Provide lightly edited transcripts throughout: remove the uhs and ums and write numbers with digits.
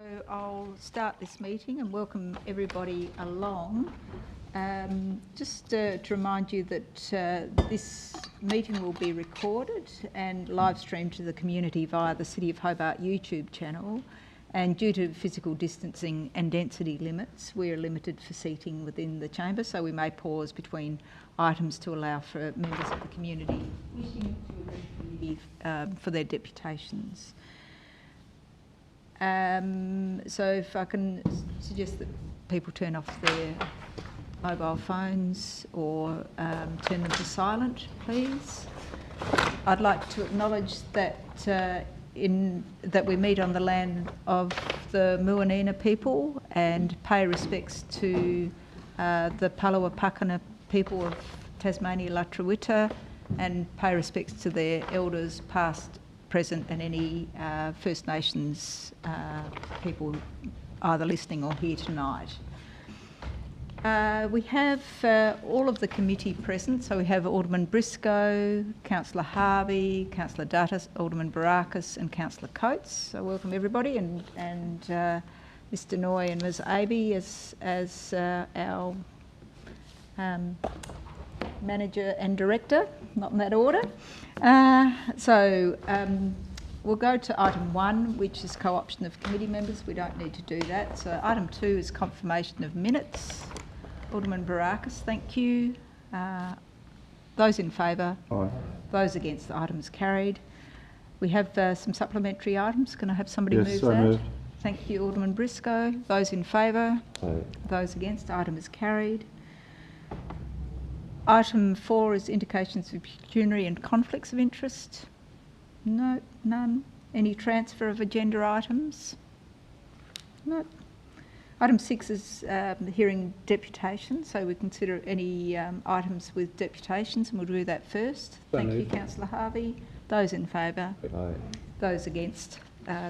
So I'll start this meeting and welcome everybody along. Just to remind you that this meeting will be recorded and live streamed to the community via the City of Hobart YouTube channel. And due to physical distancing and density limits, we are limited for seating within the chamber, so we may pause between items to allow for members of the community wishing to address the committee for their deputations. So if I can suggest that people turn off their mobile phones or turn them to silent, please. I'd like to acknowledge that that we meet on the land of the Muanina people and pay respects to the Palawa Pakana people of Tasmania La Trawitta, and pay respects to their elders past, present, and any First Nations people either listening or here tonight. We have all of the committee present, so we have Alderman Briscoe, Councillor Harvey, Councillor Duttas, Alderman Barakis and Councillor Coats. So welcome everybody, and Mr Noy and Ms Abbey as our manager and director, not in that order. We'll go to item 1, which is co-option of committee members. We don't need to do that. So item 2 is confirmation of minutes. Alderman Barakis, thank you. Those in favour? Aye. Those against, the item is carried. We have some supplementary items. Can I have somebody move that? Moved. Thank you, Alderman Briscoe. Those in favour? Aye. Those against, the item is carried. Item 4 is indications of pecuniary and conflicts of interest. No, none. Any transfer of agenda items? No. Item 6 is hearing deputations, so we consider any items with deputations, and we'll do that first. Thank you, Councillor Harvey. Those in favour? Aye. Those against?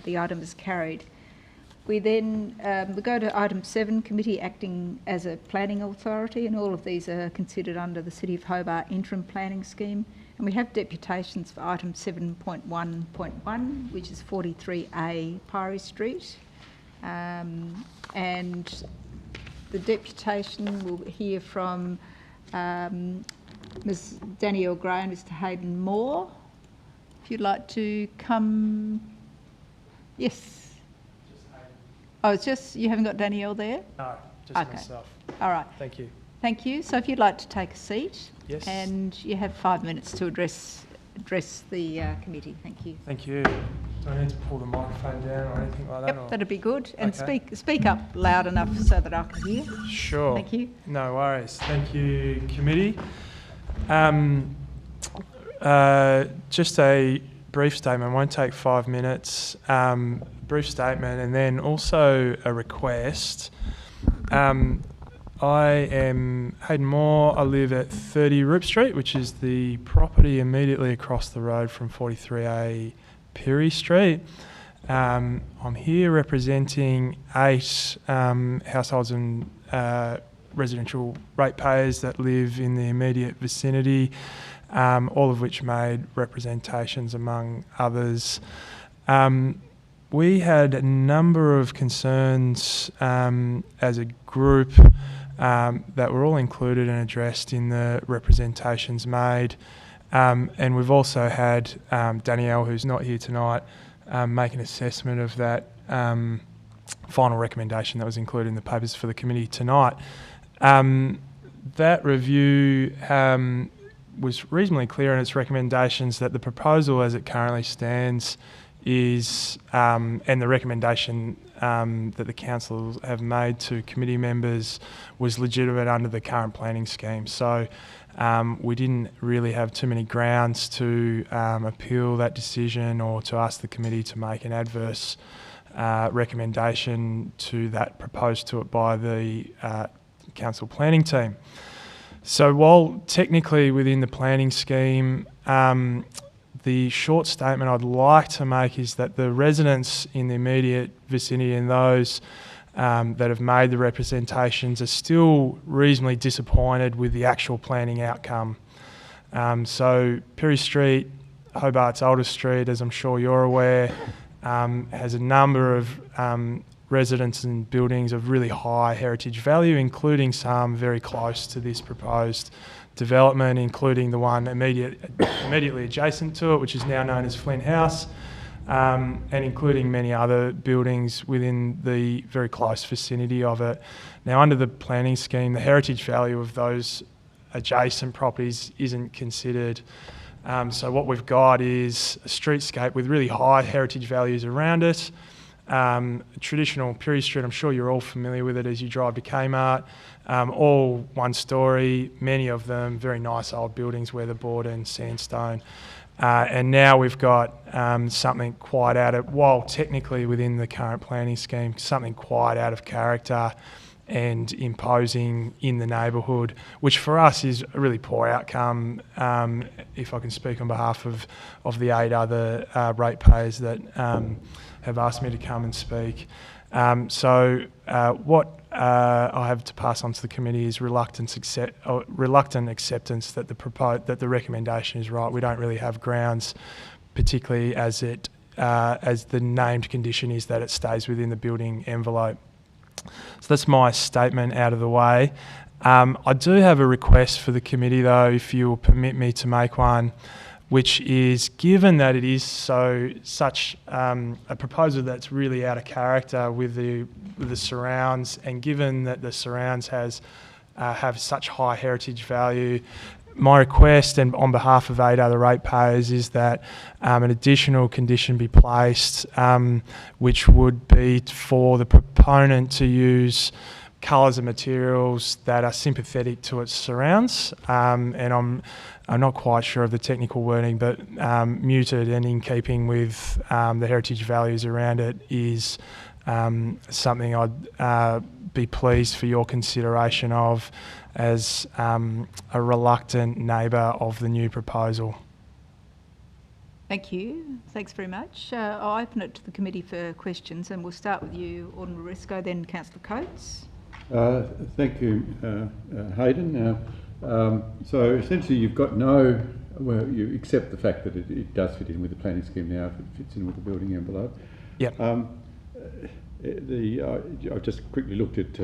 The item is carried. We then we go to item 7, committee acting as a planning authority, and all of these are considered under the City of Hobart interim planning scheme. And we have deputations for item 7.1.1, which is 43A Pyrie Street. And the deputation will hear from Ms Danielle Gray and Mr Hayden Moore. If you'd like to come. Yes. Oh, it's just, you haven't got Danielle there? No, just okay. Myself. All right. Thank you. Thank you. So if you'd like to take a seat. Yes. And you have 5 minutes to address the committee. Thank you. Thank you. Do I need to pull the microphone down or anything like that? Yep, that'd be good. And okay. Speak up loud enough so that I can hear. Sure. Thank you. No worries. Thank you, committee. Just a brief statement. Won't take 5 minutes. Brief statement, and then also a request. I am Hayden Moore. I live at 30 Roop Street, which is the property immediately across the road from 43A Pyrie Street. I'm here representing 8 households and residential ratepayers that live in the immediate vicinity, all of which made representations among others. We had a number of concerns as a group that were all included and addressed in the representations made. And we've also had Danielle, who's not here tonight, make an assessment of that final recommendation that was included in the papers for the committee tonight. That review was reasonably clear in its recommendations that the proposal as it currently stands is, and the recommendation that the council have made to committee members was legitimate under the current planning scheme. So we didn't really have too many grounds to appeal that decision or to ask the committee to make an adverse recommendation to that proposed to it by the council planning team. So while technically within the planning scheme, the short statement I'd like to make is that the residents in the immediate vicinity and those that have made the representations are still reasonably disappointed with the actual planning outcome. So Pyrie Street, Hobart's oldest street, as I'm sure you're aware, has a number of residences and buildings of really high heritage value, including some very close to this proposed development, including the one immediately adjacent to it, which is now known as Flint House, and including many other buildings within the very close vicinity of it. Now, under the planning scheme, the heritage value of those adjacent properties isn't considered. So what we've got is a streetscape with really high heritage values around it. Traditional Pirie Street, I'm sure you're all familiar with it as you drive to Kmart. All one story, many of them very nice old buildings, weatherboard and sandstone. And now we've got something quite while technically within the current planning scheme, something quite out of character and imposing in the neighbourhood, which for us is a really poor outcome, if I can speak on behalf of the 8 other ratepayers that have asked me to come and speak. So what I have to pass on to the committee is reluctant acceptance that the recommendation is right. We don't really have grounds, particularly as the named condition is that it stays within the building envelope. So that's my statement out of the way. I do have a request for the committee, though, if you will permit me to make one, which is, given that it is such a proposal that's really out of character with the surrounds, and given that the surrounds have such high heritage value, my request, and on behalf of 8 other ratepayers, is that an additional condition be placed, which would be for the proponent to use colours and materials that are sympathetic to its surrounds. And I'm not quite sure of the technical wording, but muted and in keeping with the heritage values around it is something I'd be pleased for your consideration of as a reluctant neighbour of the new proposal. Thank you. Thanks very much. I'll open it to the committee for questions, and we'll start with you, Ordinary Risco, then Councillor Coats. Thank you, Hayden. So essentially you've got you accept the fact that it does fit in with the planning scheme now, if it fits in with the building envelope. Yep. I've just quickly looked at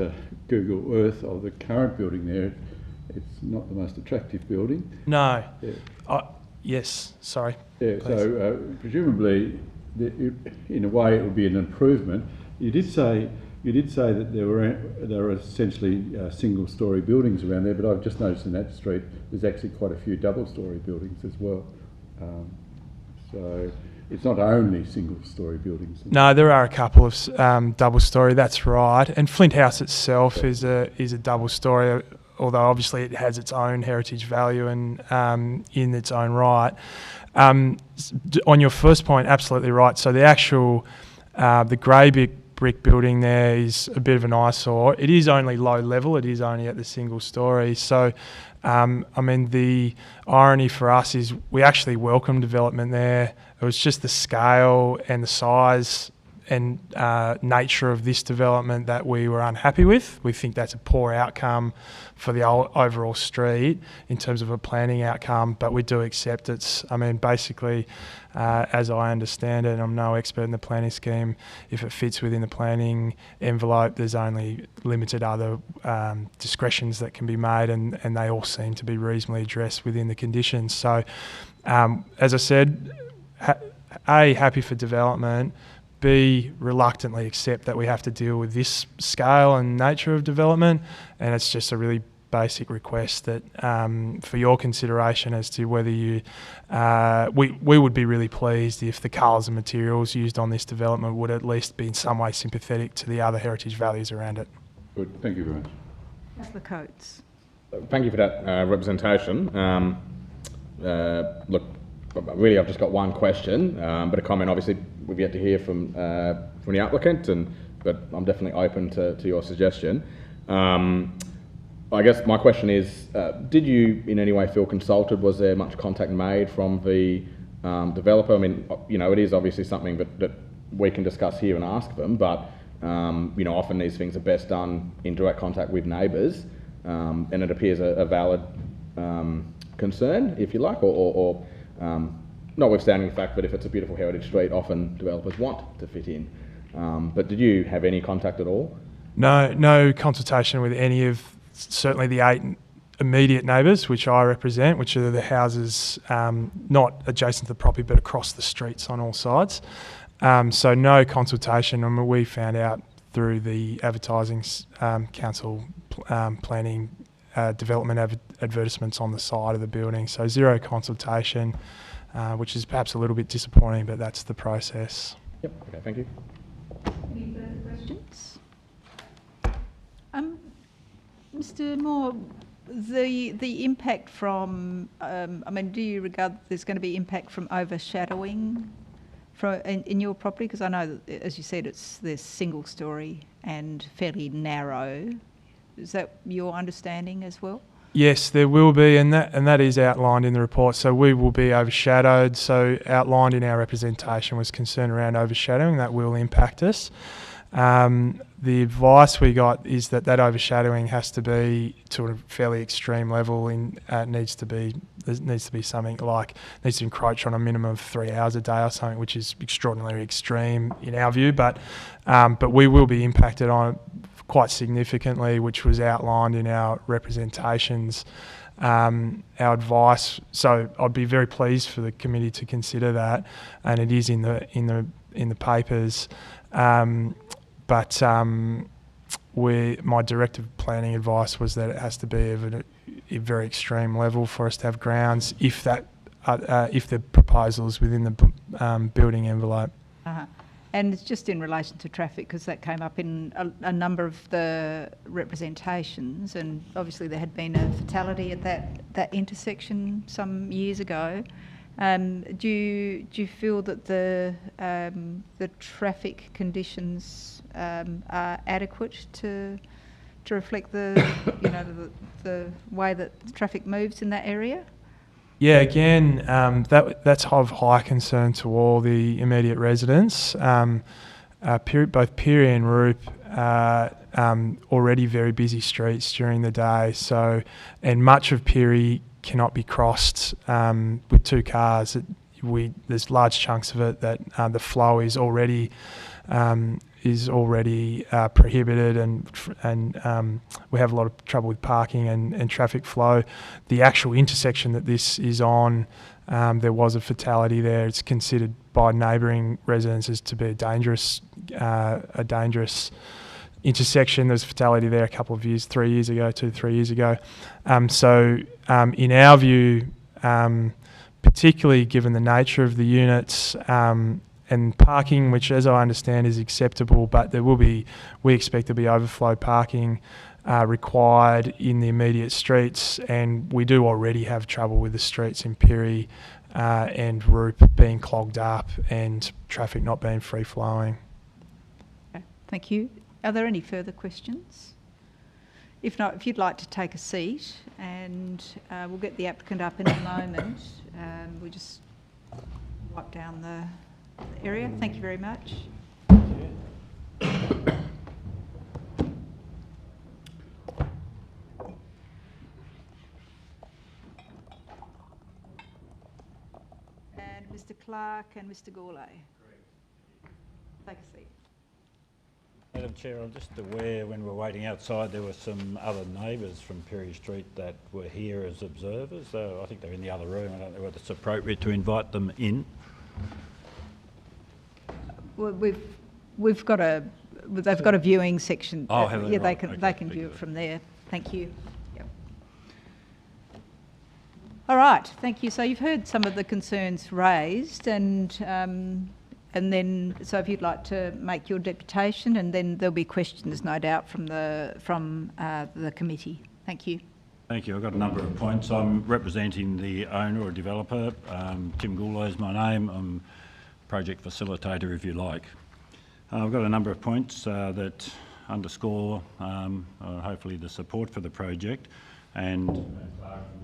Google Earth of the current building there. It's not the most attractive building. No. Yeah. Yes, sorry. Yeah, so presumably, in a way, it would be an improvement. You did say that there were essentially single-storey buildings around there, but I've just noticed in that street there's actually quite a few double-storey buildings as well. So it's not only single-storey buildings. No, there are a couple of double-storey. That's right. And Flint House itself is a double-storey, although obviously it has its own heritage value and in its own right. On your first point, absolutely right. So the actual the grey brick building there is a bit of an eyesore. It is only low level. It is only at the single story. So, I mean, the irony for us is we actually welcome development there. It was just the scale and the size and nature of this development that we were unhappy with. We think that's a poor outcome for the overall street in terms of a planning outcome, but we do accept it's, I mean, basically, as I understand it, and I'm no expert in the planning scheme, if it fits within the planning envelope, there's only limited other discretions that can be made, and they all seem to be reasonably addressed within the conditions. So, as I said, A, happy for development, B, reluctantly accept that we have to deal with this scale and nature of development, and it's just a really basic request that for your consideration as to whether you we would be really pleased if the colours and materials used on this development would at least be in some way sympathetic to the other heritage values around it. Good, thank you very much. Councillor Coats. Thank you for that representation. Look, really I've just got one question, but a comment. Obviously we've yet to hear from the applicant, but I'm definitely open to your suggestion. I guess my question is, did you in any way feel consulted? Was there much contact made from the developer? I mean, you know, it is obviously something that we can discuss here and ask them, but you know, often these things are best done in direct contact with neighbours, and it appears a valid concern, if you like, or notwithstanding the fact that if it's a beautiful heritage street, often developers want to fit in. But did you have any contact at all? No consultation with any of certainly the 8 immediate neighbours, which I represent, which are the houses not adjacent to the property but across the streets on all sides. So no consultation. I mean, we found out through the advertising, council planning, development advertisements on the side of the building. So zero consultation, which is perhaps a little bit disappointing, but that's the process. Yep. Okay. Thank you. Any further questions? Mr. Moore, the impact from, I mean, do you regard there's going to be impact from overshadowing in your property? Because I know that, as you said, there's single story and fairly narrow. Is that your understanding as well? Yes, there will be, and that is outlined in the report. So we will be overshadowed. So outlined in our representation was concern around overshadowing. That will impact us. The advice we got is that overshadowing has to be to a fairly extreme level. There needs to be something like needs to encroach on a minimum of 3 hours a day or something, which is extraordinarily extreme in our view. But we will be impacted on it quite significantly, which was outlined in our representations. Our advice. So I'd be very pleased for the committee to consider that, and it is in the papers. But my directive planning advice was that it has to be of a very extreme level for us to have grounds if the proposal is within the building envelope. Uh-huh. And it's just in relation to traffic, because that came up in a number of the representations, and obviously there had been a fatality at that intersection some years ago. Do you feel that the traffic conditions are adequate to reflect the way that the traffic moves in that area? Yeah, again, that's of high concern to all the immediate residents. Both Peary and Roop already very busy streets during the day. So, and much of Peary cannot be crossed with 2 cars. There's large chunks of it that the flow is already prohibited, and we have a lot of trouble with parking and traffic flow. The actual intersection that this is on, there was a fatality there. It's considered by neighbouring residents as to be a dangerous intersection. There was a fatality there a couple of years, 3 years ago, 2-3 years ago. So in our view, particularly given the nature of the units, and parking, which as I understand is acceptable, but we expect to be overflow parking required in the immediate streets, and we do already have trouble with the streets in Peary and Roop being clogged up and traffic not being free flowing. Okay, thank you. Are there any further questions? If not, if you'd like to take a seat, and we'll get the applicant up in a moment. We'll just wipe down the area. Thank you very much. And Mr. Clark and Mr. Goolow. Take a seat. Madam Chair, I'm just aware when we're waiting outside there were some other neighbours from Perry Street that were here as observers. So I think they're in the other room. I don't know whether it's appropriate to invite them in. Well, they've got a viewing section. Oh, have they? Yeah, Right. they can view it from there. Thank you. Yep. All right, thank you. So you've heard some of the concerns raised, and then so if you'd like to make your deputation, and then there'll be questions, no doubt, from the committee. Thank you. Thank you. I've got a number of points. I'm representing the owner or developer. Tim Goolow is my name. I'm project facilitator, if you like. I've got a number of points that underscore hopefully the support for the project, and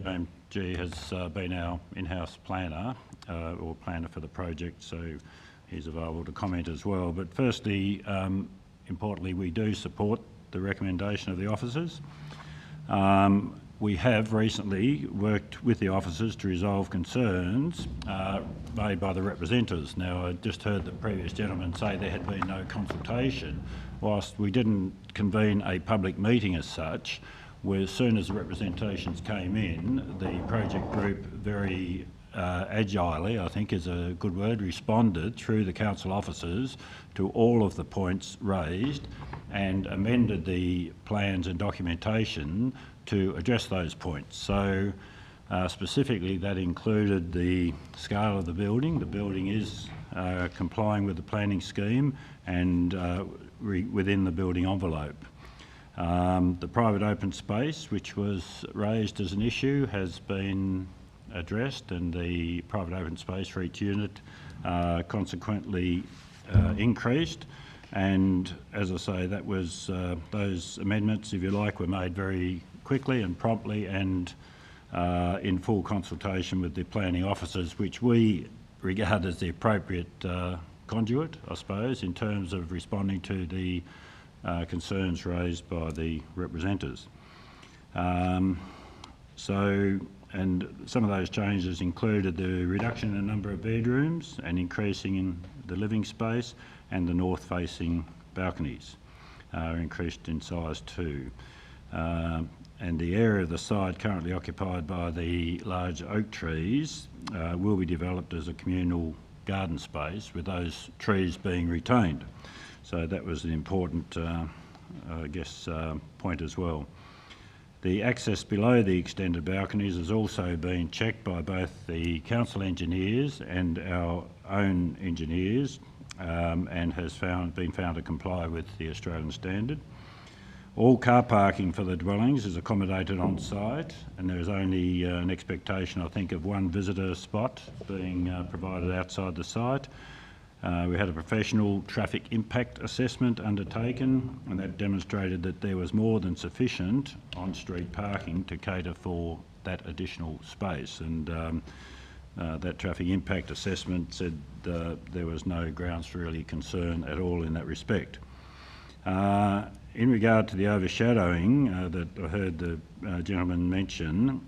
JMG has been our in-house planner or planner for the project, so he's available to comment as well. But firstly, importantly, we do support the recommendation of the officers. we have recently worked with the officers to resolve concerns made by the representatives. Now, I just heard the previous gentleman say there had been no consultation. Whilst we didn't convene a public meeting as such, as soon as the representations came in, the project group very agilely, I think is a good word, responded through the council officers to all of the points raised and amended the plans and documentation to address those points. So specifically that included the scale of the building. The building is complying with the planning scheme and within the building envelope. The private open space, which was raised as an issue, has been addressed, and the private open space for each unit consequently increased. And as I say, that was those amendments, if you like, were made very quickly and promptly and in full consultation with the planning officers, which we regard as the appropriate conduit, I suppose, in terms of responding to the concerns raised by the representatives. And some of those changes included the reduction in the number of bedrooms and increasing in the living space, and the north-facing balconies are increased in size too. And the area of the site currently occupied by the large oak trees will be developed as a communal garden space, with those trees being retained. So that was an important, I guess, point as well. The access below the extended balconies has also been checked by both the council engineers and our own engineers, and has been found to comply with the Australian standard. All car parking for the dwellings is accommodated on site, and there is only an expectation, I think, of one visitor spot being provided outside the site. We had a professional traffic impact assessment undertaken, and that demonstrated that there was more than sufficient on-street parking to cater for that additional space. And that traffic impact assessment said there was no grounds for really concern at all in that respect. In regard to the overshadowing that I heard the gentleman mention,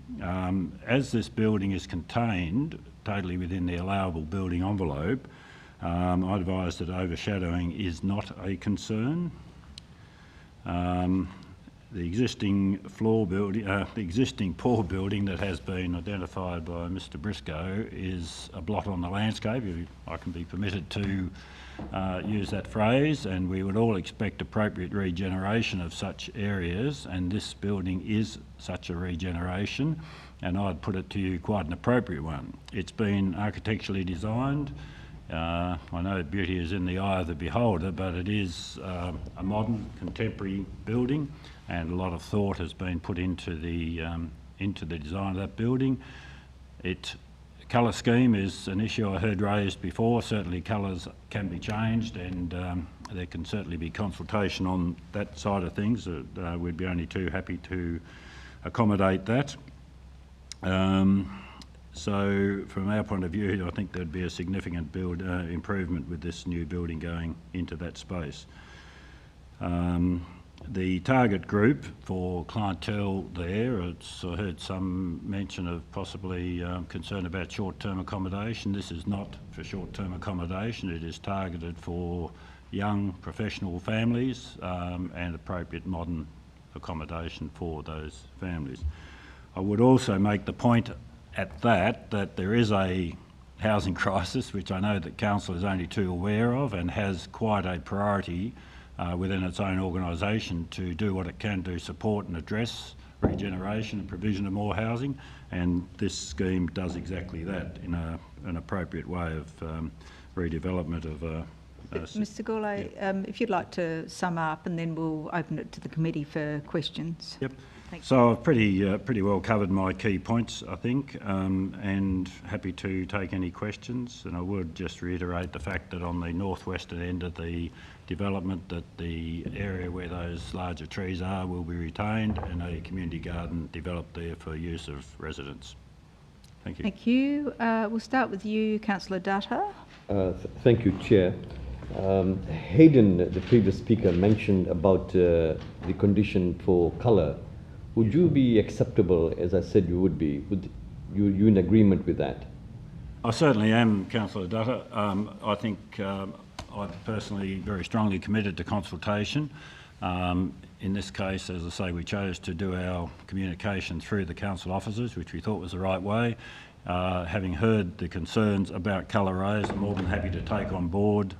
as this building is contained totally within the allowable building envelope, I advise that overshadowing is not a concern. The existing the existing poor building that has been identified by Mr. Briscoe is a blot on the landscape, if I can be permitted to use that phrase, and we would all expect appropriate regeneration of such areas, and this building is such a regeneration, and I'd put it to you quite an appropriate one. It's been architecturally designed. I know beauty is in the eye of the beholder, but it is a modern, contemporary building, and a lot of thought has been put into the design of that building. Colour scheme is an issue I heard raised before. Certainly colours can be changed, and there can certainly be consultation on that side of things. We'd be only too happy to accommodate that. So from our point of view, I think there'd be a significant improvement with this new building going into that space. The target group for clientele there, I heard some mention of possibly concern about short-term accommodation. This is not for short-term accommodation. It is targeted for young professional families and appropriate modern accommodation for those families. I would also make the point at that there is a housing crisis, which I know that Council is only too aware of, and has quite a priority within its own organisation to do what it can to support and address regeneration and provision of more housing, and this scheme does exactly that in an appropriate way of redevelopment of Mr. Goolow, if you'd like to sum up, and then we'll open it to the committee for questions. Yep. So I've pretty well covered my key points, I think, and happy to take any questions. And I would just reiterate the fact that on the northwestern end of the development, that the area where those larger trees are will be retained, and a community garden developed there for use of residents. Thank you. Thank you. We'll start with you, Councillor Dutta. Thank you, Chair. Hayden, the previous speaker, mentioned about the condition for colour Would you be acceptable, as I said you would be? Would you in agreement with that? I certainly am, Councillor Dutta. I think I'm personally very strongly committed to consultation. In this case, as I say, we chose to do our communication through the council officers, which we thought was the right way. Having heard the concerns about colour rays, I'm more than happy to take on board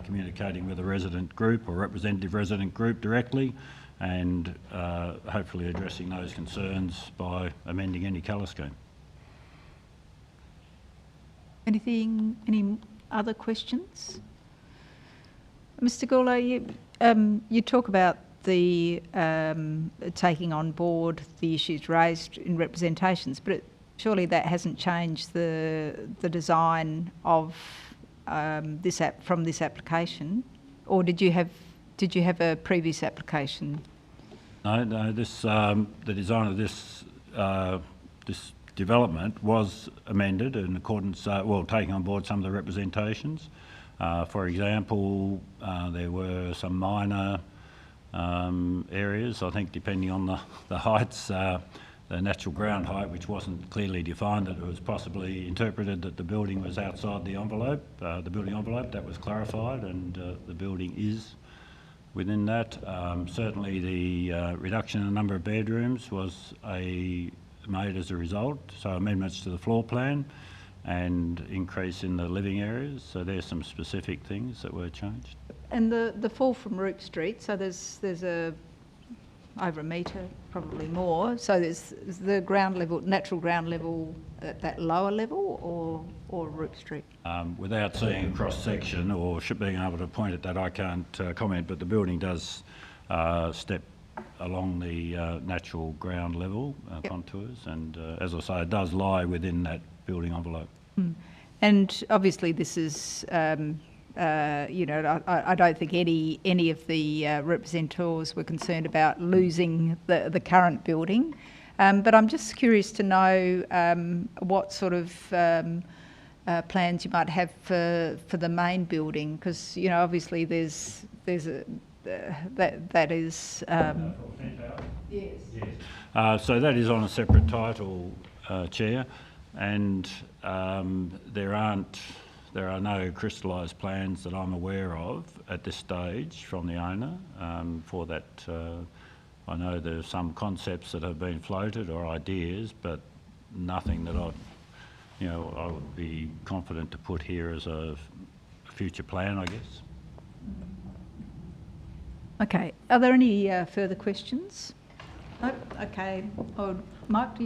communicating with a resident group or representative resident group directly, and hopefully addressing those concerns by amending any colour scheme. Any other questions? Mr. Goolow, you talk about the taking on board the issues raised in representations, but surely that hasn't changed the design of from this application, or did you have a previous application? No. The design of this development was amended in accordance, taking on board some of the representations. For example, there were some minor areas, I think depending on the heights, the natural ground height, which wasn't clearly defined, that it was possibly interpreted that the building was outside the envelope, the building envelope. That was clarified, and the building is within that. Certainly the reduction in the number of bedrooms was made as a result, so amendments to the floor plan and increase in the living areas. So there's some specific things that were changed. And the fall from Rook Street, so there's over a metre, probably more. So there's the ground level, natural ground level at that lower level, or Rook Street? Without seeing a cross section or being able to point at that, I can't comment. But the building does step along the natural ground level contours, and as I say, it does lie within that building envelope. And obviously, this is. I don't think any of the representatives were concerned about losing the current building, but I'm just curious to know what sort of plans you might have for the main building, because obviously there's a that is yes. So that is on a separate title, Chair, and there are no crystallised plans that I'm aware of at this stage from the owner for that. I know there's some concepts that have been floated or ideas, but nothing that I would be confident to put here as a future plan, I guess. Okay. Are there any further questions? No? Okay. Mike,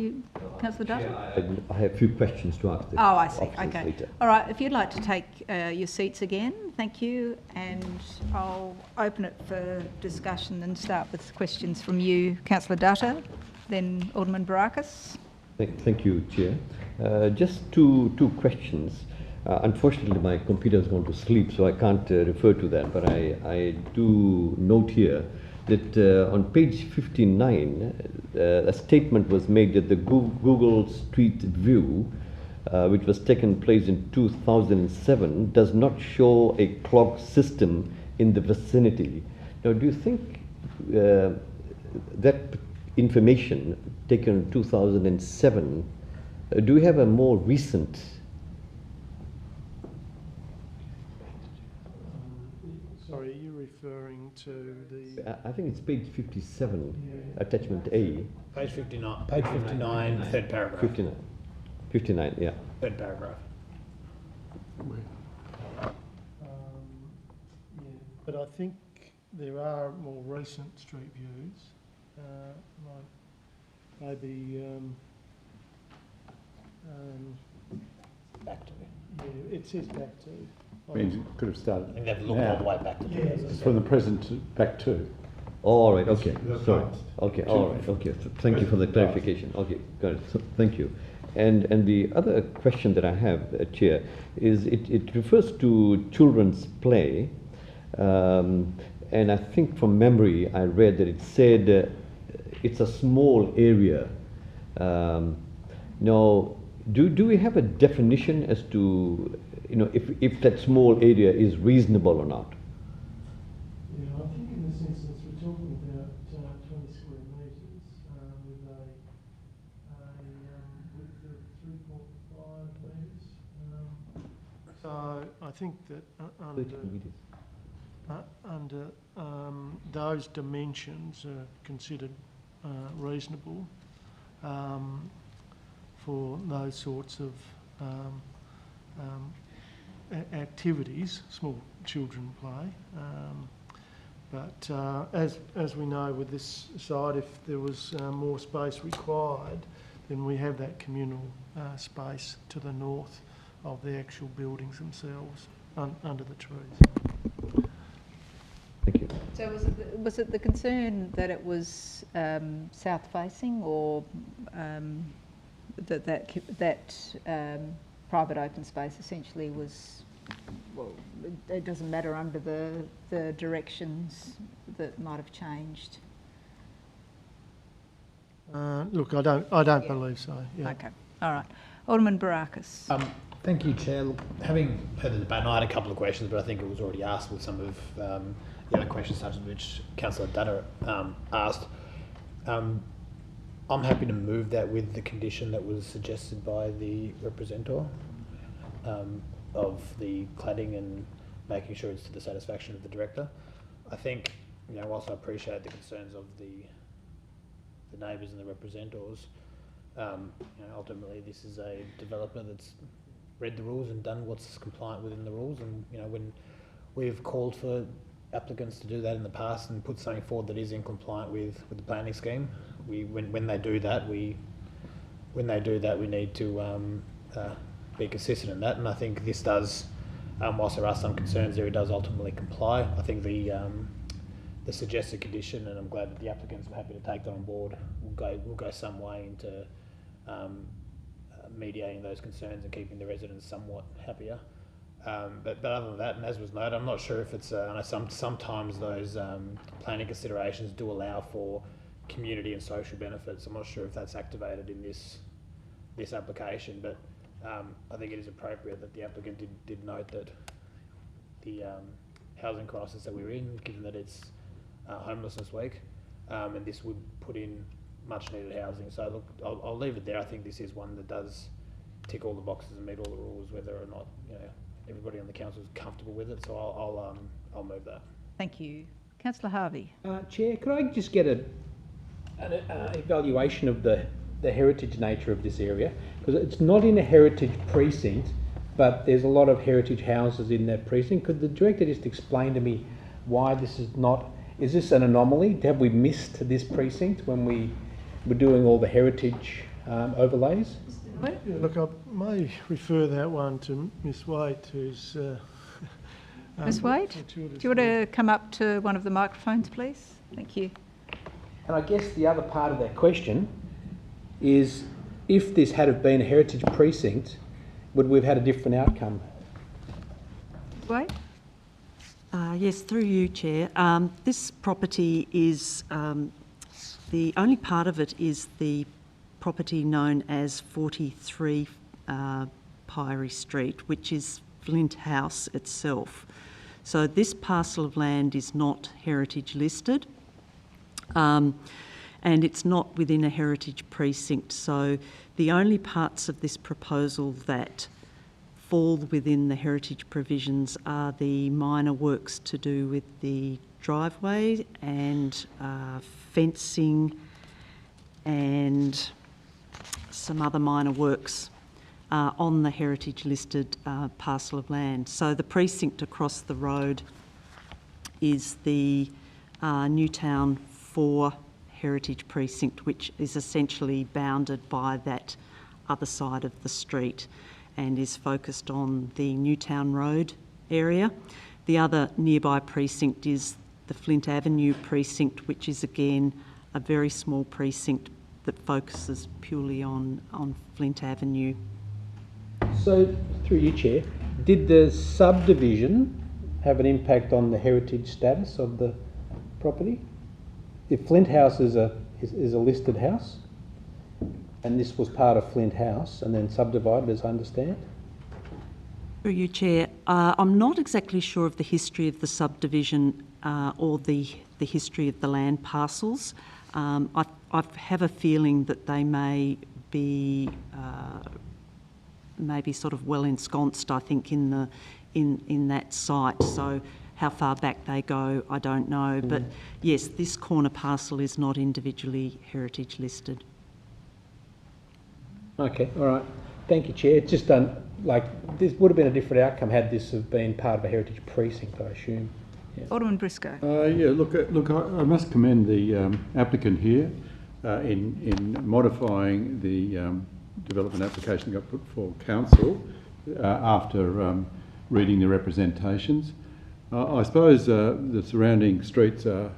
Councillor Dutta? I have a few questions to ask. Oh, I see. Okay. Later. All right. If you'd like to take your seats again, thank you. And I'll open it for discussion and start with questions from you, Councillor Dutta, then Alderman Barakis. Thank you, Chair. Just two questions. Unfortunately, my computer has gone to sleep, so I can't refer to that. But I do note here that on page 59, a statement was made that the Google Street View, which was taken place in 2007, does not show a clock system in the vicinity. Now, do you think that information taken in 2007, do we have a more recent? Sorry, are you referring to the... I think it's page 57, attachment A. Page 59, third paragraph. 59, yeah. Third paragraph. But I think there are more recent street views. Maybe... back to it. Yeah, it says back to. Means it could have started. I think they've looked all the way back to 2007. From the present to back to. All right, okay, sorry. Okay, all right, okay. So thank you for the clarification. Okay, got it. So, thank you. And the other question that I have, Chair, is it refers to children's play. And I think from memory, I read that it said it's a small area. Now, do we have a definition as to, if that small area is reasonable or not? Yeah, I think in this instance we're talking about 20 square metres. I think that under those dimensions are considered reasonable for those sorts of activities small children play. But as we know with this site, if there was more space required, then we have that communal space to the north of the actual buildings themselves under the trees. Thank you. So was it the concern that it was south facing, or that private open space essentially was, well, it doesn't matter under the directions that might have changed? Look, I don't believe so. Yeah. Okay, all right. Alderman Barakis. Thank you, Chair. Look, having heard the debate, and I had a couple of questions, but I think it was already asked with some of the other questions, such as which Councillor Dutta asked. I'm happy to move that with the condition that was suggested by the representative of the cladding and making sure it's to the satisfaction of the director. I think, whilst I appreciate the concerns of the neighbours and the representatives, ultimately this is a developer that's read the rules and done what's compliant within the rules, and when we've called for applicants to do that in the past and put something forward that is in compliant with the planning scheme, when they do that we need to be consistent in that, and I think this does, whilst there are some concerns there, it does ultimately comply. I think the suggested condition, and I'm glad that the applicants are happy to take that on board, will go some way into mediating those concerns and keeping the residents somewhat happier. But other than that, and as was noted, I'm not sure if it's, I know sometimes those planning considerations do allow for community and social benefits. I'm not sure if that's activated in this application, but I think it is appropriate that the applicant did note that the housing crisis that we're in, given that it's homelessness week, and this would put in much needed housing. So look, I'll leave it there. I think this is one that does tick all the boxes and meet all the rules, whether or not everybody on the council is comfortable with it. So I'll move that. Thank you. Councillor Harvey. Chair, could I just get an evaluation of the heritage nature of this area? Because it's not in a heritage precinct, but there's a lot of heritage houses in that precinct. Could the director just explain to me why this is not? Is this an anomaly? Have we missed this precinct when we were doing all the heritage overlays? Yeah, look, I may refer that one to Ms. Waite, who's... Ms. Waite, do you want to come up to one of the microphones, please? Thank you. And I guess the other part of that question is, if this had have been a heritage precinct, would we have had a different outcome? Ms. Waite? Yes, through you, Chair. This property is, the only part of it is the property known as 43 Pyrie Street, which is Flint House itself. So this parcel of land is not heritage listed, and it's not within a heritage precinct. So the only parts of this proposal that fall within the heritage provisions are the minor works to do with the driveway and fencing and some other minor works on the heritage listed parcel of land. So the precinct across the road is the Newtown 4 heritage precinct, which is essentially bounded by that other side of the street and is focused on the Newtown Road area. The other nearby precinct is the Flint Avenue precinct, which is again a very small precinct that focuses purely on Flint Avenue. So, through you, Chair, did the subdivision have an impact on the heritage status of the property? If Flint House is a listed house, and this was part of Flint House and then subdivided, as I understand? Through you, Chair, I'm not exactly sure of the history of the subdivision or the history of the land parcels. I have a feeling that they may be maybe sort of well ensconced, I think, in in that site. So how far back they go, I don't know. But yes, this corner parcel is not individually heritage listed. Okay, all right. Thank you, Chair. It's just this would have been a different outcome had this have been part of a heritage precinct, I assume. Yeah. Alderman Briscoe. I must commend the applicant here in modifying the development application that got put for council after reading the representations. I suppose the surrounding streets are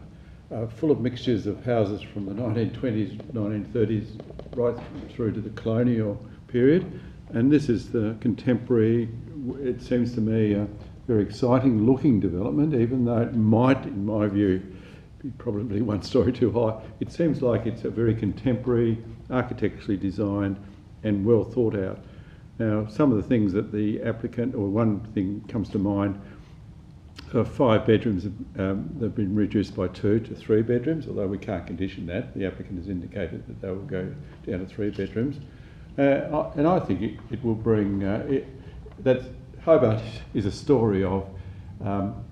full of mixtures of houses from the 1920s, 1930s, right through to the colonial period. And this is the contemporary, it seems to me, a very exciting looking development, even though it might, in my view, be probably one story too high. It seems like it's a very contemporary, architecturally designed and well thought out. Now, some of the things that the applicant, or one thing comes to mind, 5 bedrooms have been reduced by 2 to 3 bedrooms, although we can't condition that. The applicant has indicated that they will go down to 3 bedrooms. And I think it will bring, that Hobart is a story of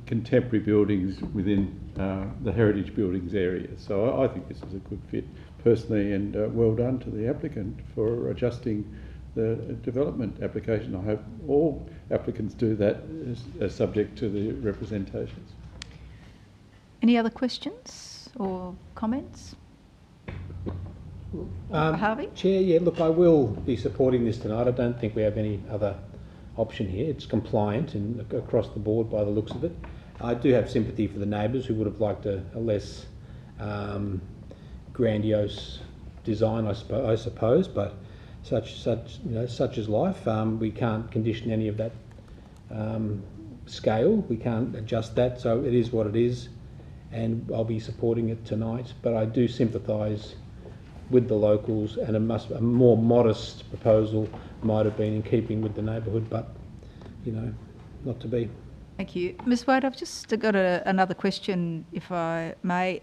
contemporary buildings within the heritage buildings area. So I think this is a good fit personally, and well done to the applicant for adjusting the development application. I hope all applicants do that as subject to the representations. Any other questions or comments? Harvey? Chair, yeah, look, I will be supporting this tonight. I don't think we have any other option here. It's compliant and across the board by the looks of it. I do have sympathy for the neighbours who would have liked a less grandiose design, I suppose, but such is life. We can't condition any of that scale. We can't adjust that, so it is what it is, and I'll be supporting it tonight. But I do sympathise with the locals, and a more modest proposal might have been in keeping with the neighbourhood, but not to be. Thank you. Ms Wade, I've just got another question, if I may.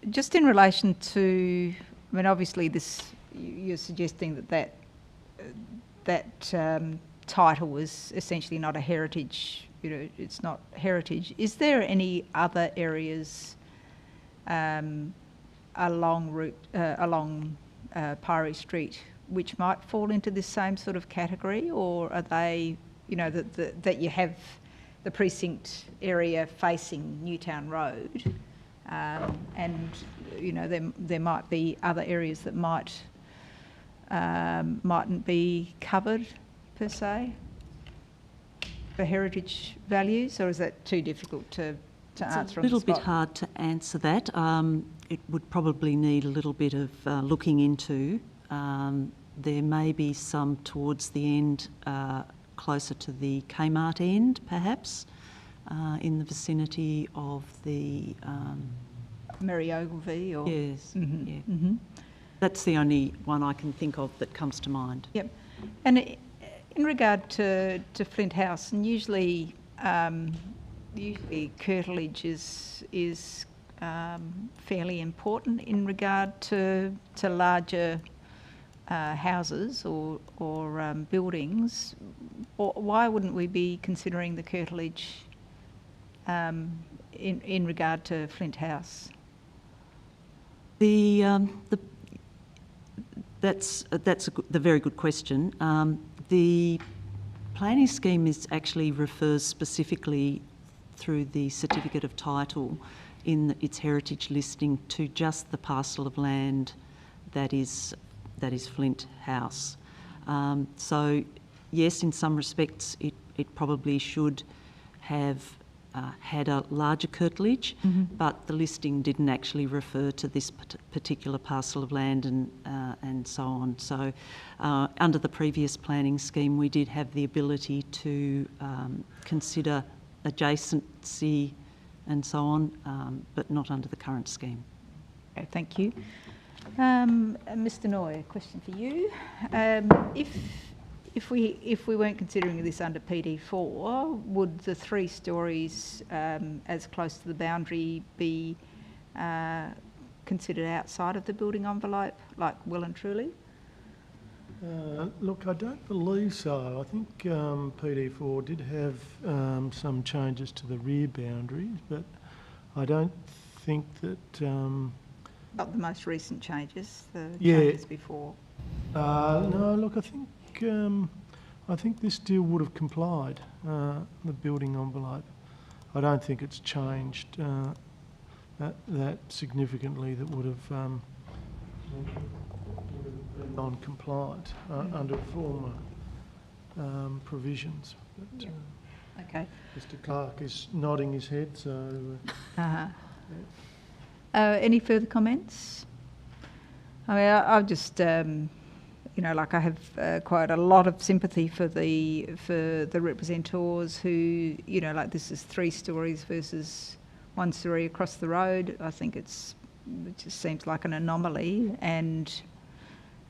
Just in relation to, I mean, obviously you're suggesting that title was essentially not a heritage, it's not heritage. Is there any other areas along Pyrie Street which might fall into this same sort of category, or are they, that you have the precinct area facing Newtown Road, and there might be other areas that mightn't be covered per se for heritage values, or is that too difficult to answer on the spot? It's a little bit hard to answer that. It would probably need a little bit of looking into. There may be some towards the end, closer to the Kmart end, perhaps, in the vicinity of the... Mary Ogilvie, or... Yes, Mm-hmm. yeah. Mm-hmm. That's the only one I can think of that comes to mind. Yep. And in regard to Flint House, and usually curtilage is fairly important in regard to larger houses or buildings. Why wouldn't we be considering the curtilage in regard to Flint House? That's the very good question. The planning scheme actually refers specifically through the certificate of title in its heritage listing to just the parcel of land that is Flint House. So yes, in some respects it probably should have had a larger curtilage, but the listing didn't actually refer to this particular parcel of land and so on. So under the previous planning scheme, we did have the ability to consider adjacency and so on, but not under the current scheme. Okay, thank you. Mr. Noy, a question for you. If we weren't considering this under PD4, would the 3 stories as close to the boundary be considered outside of the building envelope, like well and truly? Look, I don't believe so. I think PD4 did have some changes to the rear boundaries, but I don't think that... Not the most recent changes, the Yeah. changes before. No, look, I think this deal would have complied, the building envelope. I don't think it's changed that significantly that would have been non-compliant under former provisions. But, Okay. Mr. Clark is nodding his head, so... Any further comments? I mean, I've just, you know, like I have quite a lot of sympathy for the representors who, you know, like this is 3 stories versus 1 story across the road. I think it just seems like an anomaly, and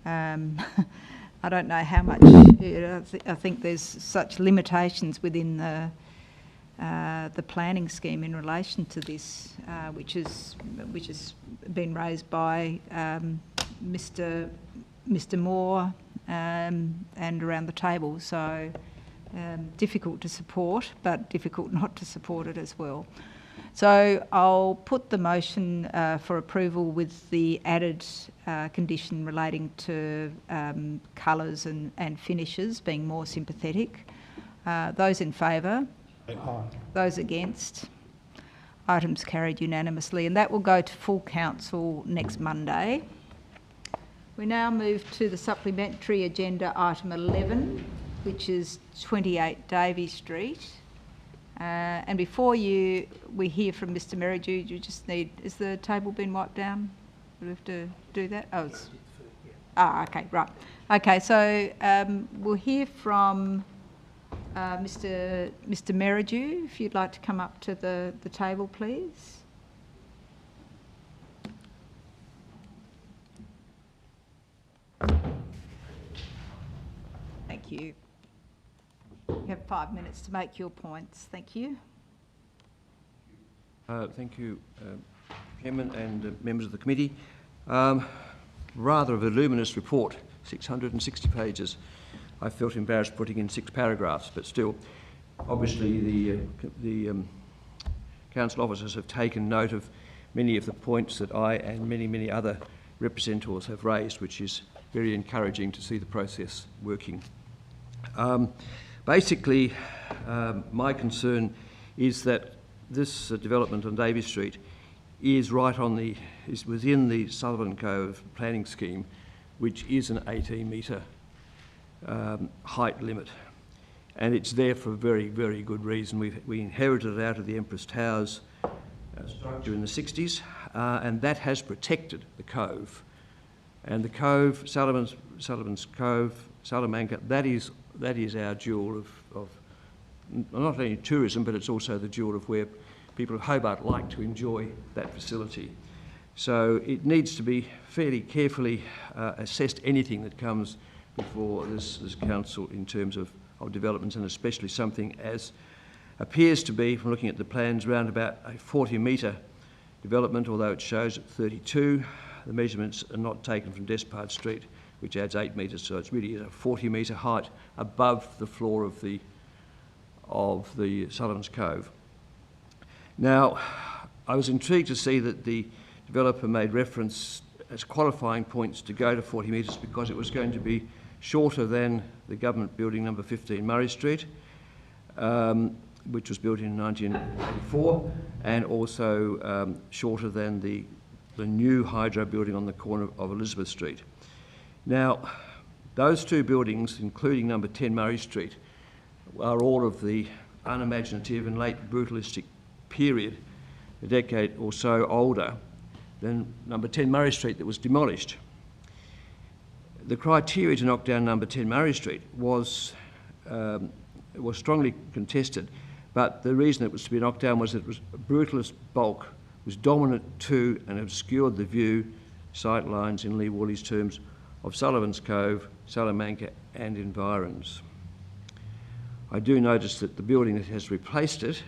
I don't know how much. You know, I think there's such limitations within the planning scheme in relation to this, which has been raised by Mr. Moore and around the table. So difficult to support, but difficult not to support it as well. So I'll put the motion for approval with the added condition relating to colours and finishes being more sympathetic. Those in favour? Aye. Those against? Items carried unanimously, and that will go to full council next Monday. We now move to the supplementary agenda item 11, which is 28 Davey Street. And before we hear from Mr. Merridew, you just need, is the table been wiped down? Do we have to do that? Oh, it's, okay, right. Okay, so we'll hear from Mr. Merridew, if you'd like to come up to the table, please. Thank you. You have 5 minutes to make your points. Thank you. Thank you, Chairman and members of the committee. Rather a voluminous report, 660 pages. I felt embarrassed putting in 6 paragraphs, but still, obviously the council officers have taken note of many of the points that I and many other representatives have raised, which is very encouraging to see the process working. Basically, my concern is that this development on Davey Street is within the Sullivan Cove planning scheme, which is an 18-metre height limit, and it's there for a very good reason. We inherited it out of the Empress Towers structure in the 60s, and that has protected the cove. And the cove, Sullivan's Cove, Salamanca, that is our jewel of not only tourism, but it's also the jewel of where people of Hobart like to enjoy that facility. So it needs to be fairly carefully assessed, anything that comes before this council in terms of developments, and especially something as appears to be, from looking at the plans, round about a 40-metre development, although it shows at 32. The measurements are not taken from Despard Street, which adds 8 metres, so it's really a 40-metre height above the floor of the Sullivan's Cove. Now, I was intrigued to see that the developer made reference as qualifying points to go to 40 metres because it was going to be shorter than the government building number 15 Murray Street, which was built in 1984, and also shorter than the new hydro building on the corner of Elizabeth Street. Now, those 2 buildings, including number 10 Murray Street, are all of the unimaginative and late brutalistic period, a decade or so older than number 10 Murray Street that was demolished. The criteria to knock down number 10 Murray Street was strongly contested, but the reason it was to be knocked down was that it was a brutalist bulk, was dominant to and obscured the view, sight lines in Lee Woolley's terms, of Sullivan's Cove, Salamanca and environs. I do notice that the building that has replaced it,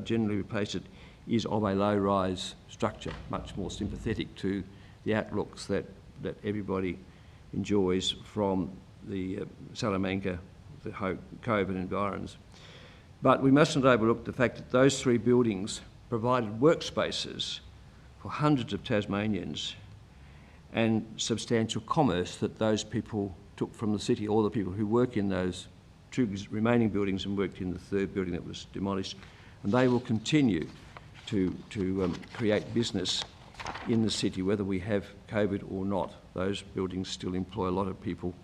generally replaced it, is of a low-rise structure, much more sympathetic to the outlooks that everybody enjoys from Salamanca, the Cove and environs. But we mustn't overlook the fact that those three buildings provided workspaces for hundreds of Tasmanians and substantial commerce that those people took from the city, all the people who work in those two remaining buildings and worked in the third building that was demolished. And they will continue to create business in the city, whether we have COVID or not. Those buildings still employ a lot of people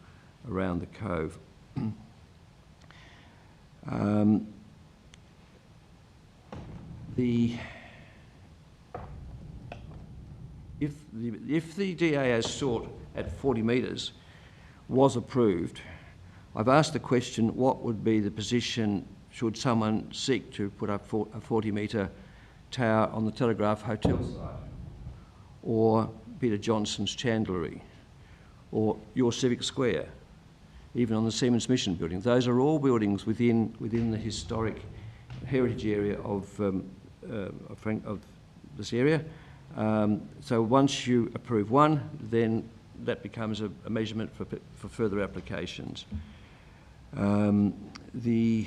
around the Cove. If the DA as sought at 40 metres was approved, I've asked the question, what would be the position should someone seek to put up a 40-metre tower on the Telegraph Hotel site, or Peter Johnson's Chandlery, or your Civic Square, even on the Siemens Mission building. Those are all buildings within the historic heritage area of this area. So once you approve one, then that becomes a measurement for further applications. The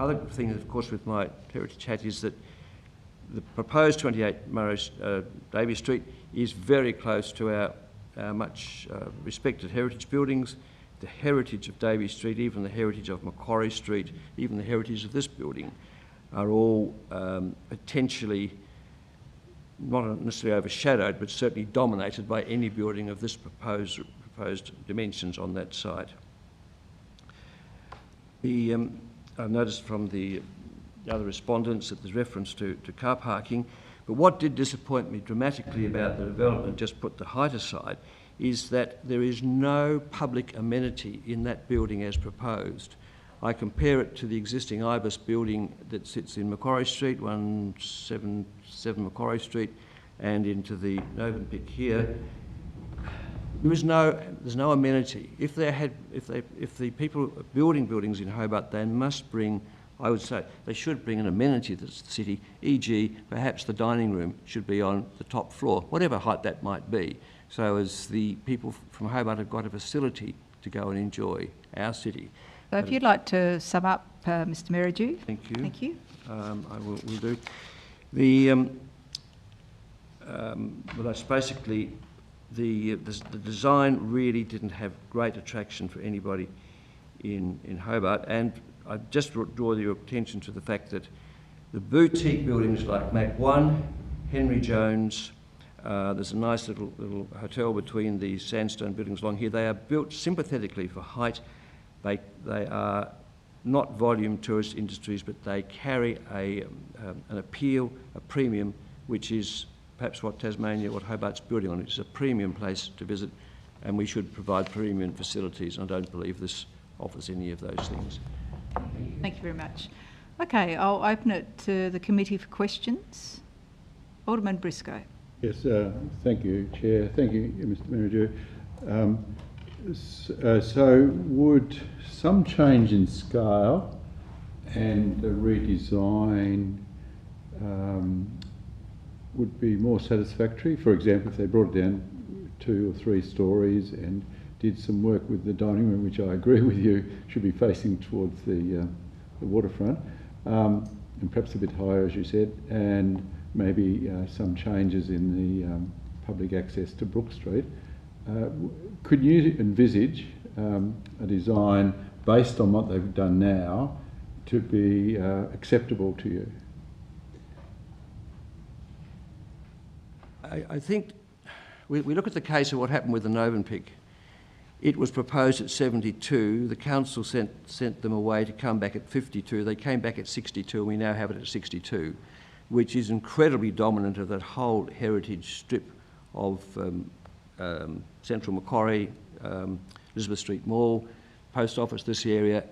other thing, of course, with my heritage hat is that the proposed 28 Davies Street is very close to our much respected heritage buildings. The heritage of Davies Street, even the heritage of Macquarie Street, even the heritage of this building are all potentially not necessarily overshadowed, but certainly dominated by any building of this proposed dimensions on that site. I've noticed from the other respondents that there's reference to car parking, but what did disappoint me dramatically about the development, just put the height aside, is that there is no public amenity in that building as proposed. I compare it to the existing IBIS building that sits in Macquarie Street, 177 Macquarie Street, and into the Novenpick here. There's no amenity. If the people building buildings in Hobart, they must bring, I would say, they should bring an amenity to the city, e.g. perhaps the dining room should be on the top floor, whatever height that might be, so as the people from Hobart have got a facility to go and enjoy our city. So if you'd like to sum up, Mr Merridew. Thank you. Thank you. I will do. Well, that's basically the design really didn't have great attraction for anybody in Hobart, and I just draw your attention to the fact that the boutique buildings like Mac 1, Henry Jones, there's a nice little hotel between the sandstone buildings along here. They are built sympathetically for height. They are not volume tourist industries, but they carry an appeal, a premium, which is perhaps what Hobart's building on. It's a premium place to visit, and we should provide premium facilities. I don't believe this offers any of those things. Thank you very much. Okay, I'll open it to the committee for questions. Alderman Briscoe. Yes, thank you, Chair. Thank you, Mr Merridew. So would some change in scale and a redesign would be more satisfactory? For example, if they brought it down 2 or 3 stories and did some work with the dining room, which I agree with you should be facing towards the waterfront, and perhaps a bit higher, as you said, and maybe some changes in the public access to Brook Street. Could you envisage a design based on what they've done now to be acceptable to you? I think we look at the case of what happened with the Novenpick. It was proposed at 72. The council sent them away to come back at 52. They came back at 62, and we now have it at 62, which is incredibly dominant of that whole heritage strip of Central Macquarie, Elizabeth Street Mall, Post Office, this area.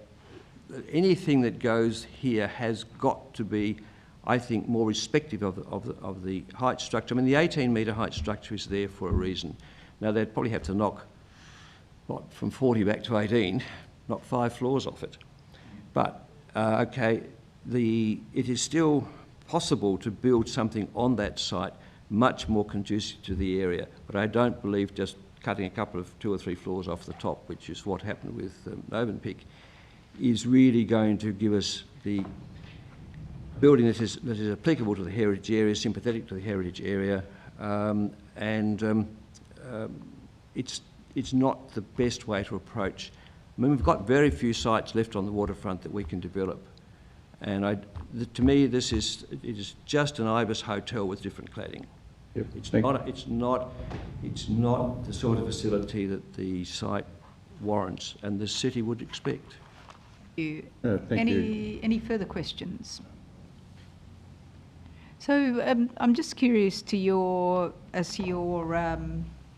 Anything that goes here has got to be, I think, more respective of the height structure. I mean, the 18-metre height structure is there for a reason. Now, they'd probably have to knock, what, from 40 back to 18, knock 5 floors off it. But, okay, it is still possible to build something on that site much more conducive to the area, but I don't believe just cutting a couple of 2 or 3 floors off the top, which is what happened with Movenpick, is really going to give us the building that is applicable to the heritage area, sympathetic to the heritage area, it's not the best way to approach. I mean, we've got very few sites left on the waterfront that we can develop, and to me, it is just an Ibis hotel with different cladding. Yep. It's not the sort of facility that the site warrants and the city would expect. Thank Thank you. Any further questions? So I'm just curious to your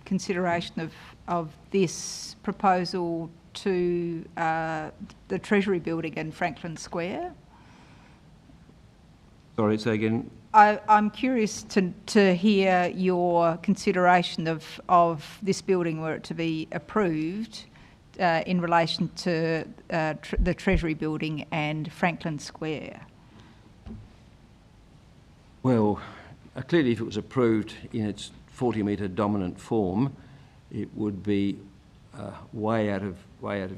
consideration of this proposal to the Treasury Building in Franklin Square. Sorry, say again. I'm curious to hear your consideration of this building were it to be approved in relation to the Treasury Building and Franklin Square. Well, clearly if it was approved in its 40-metre dominant form, it would be way out of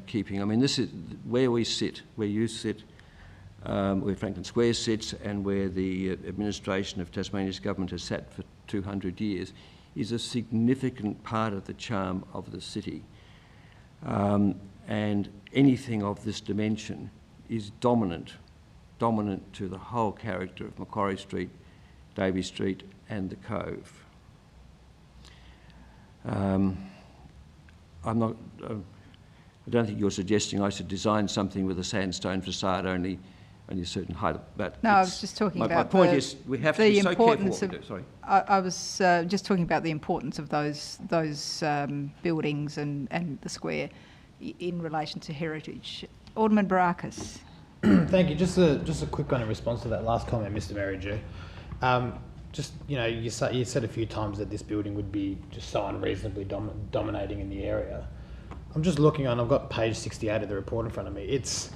keeping. I mean, this is where we sit, where you sit, where Franklin Square sits, and where the administration of Tasmania's government has sat for 200 years, is a significant part of the charm of the city. And anything of this dimension is dominant to the whole character of Macquarie Street, Davey Street and the Cove. I don't think you're suggesting I should design something with a sandstone facade only a certain height. But no, I was just talking about my point is we have to be so careful what we do. Sorry. I was just talking about the importance of those buildings and the square in relation to heritage. Alderman Barakis. Thank you. Just a quick one in response to that last comment, Mr. Merridew. Just, you know, you said a few times that this building would be just so unreasonably dominating in the area. I'm just looking on, I've got page 68 of the report in front of me. It's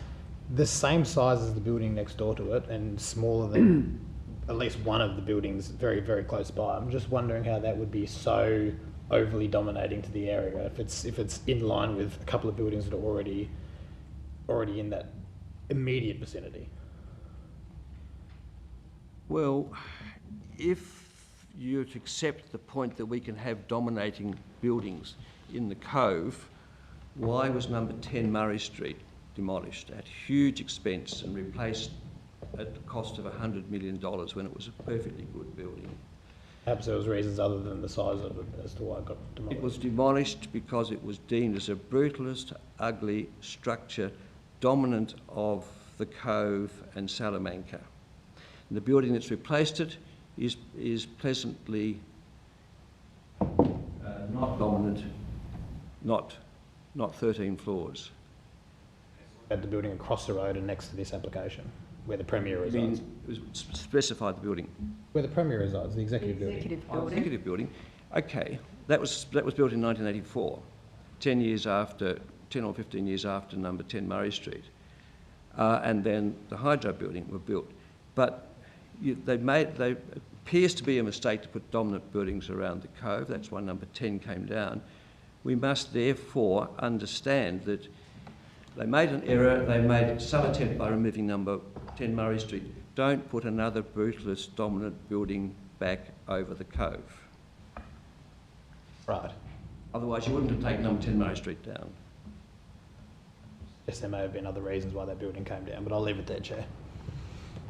the same size as the building next door to it and smaller than at least one of the buildings very, very close by. I'm just wondering how that would be so overly dominating to the area if it's in line with a couple of buildings that are already in that immediate vicinity. Well, if you accept the point that we can have dominating buildings in the Cove, why was number 10 Murray Street demolished at huge expense and replaced at the cost of $100 million when it was a perfectly good building? Perhaps there was reasons other than the size of it as to why it got demolished. It was demolished because it was deemed as a brutalist, ugly structure dominant of the Cove and Salamanca. And the building that's replaced it is pleasantly not dominant, not 13 floors. At the building across the road and next to this application, where the Premier resides. It was specified the building. Where the Premier resides, the executive building. Executive building. Okay, that was built in 1984, 10 or 15 years after number 10 Murray Street. And then the Hydro building were built. But they appears to be a mistake to put dominant buildings around the Cove. That's why number 10 came down. We must therefore understand that they made an error. They made some attempt by removing number 10 Murray Street. Don't put another brutalist dominant building back over the Cove. Right. Otherwise you wouldn't have taken number 10 Murray Street down. Yes, there may have been other reasons why that building came down, but I'll leave it there, Chair.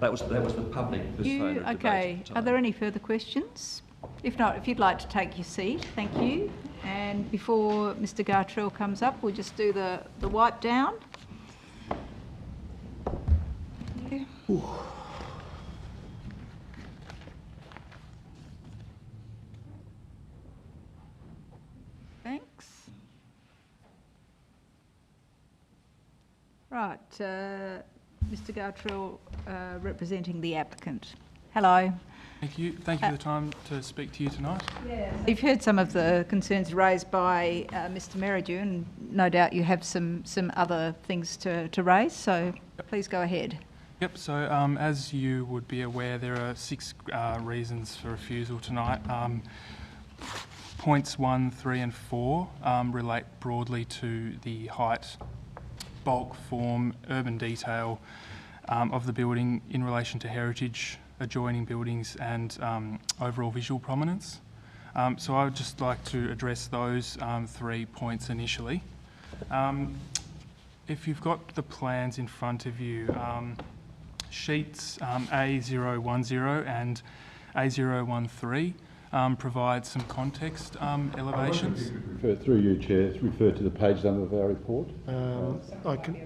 That was the public persona debate Okay, at the time. are there any further questions? If not, if you'd like to take your seat, thank you. And before Mr. Gartrell comes up, we'll just do the wipe down. Yeah. Thanks. Right, Mr. Gartrell, representing the applicant. Hello. Thank you for the time to speak to you tonight. You've heard some of the concerns raised by Mr. Merridew, and no doubt you have some other things to raise, so please go ahead. Yep, so as you would be aware, there are 6 reasons for refusal tonight. points 1, 3 and 4 relate broadly to the height, bulk, form, urban detail of the building in relation to heritage, adjoining buildings and overall visual prominence. So I would just like to address those 3 points initially. If you've got the plans in front of you, sheets A010 and A013 provide some context elevations. Through you, Chair, refer to the page number of our report. I can,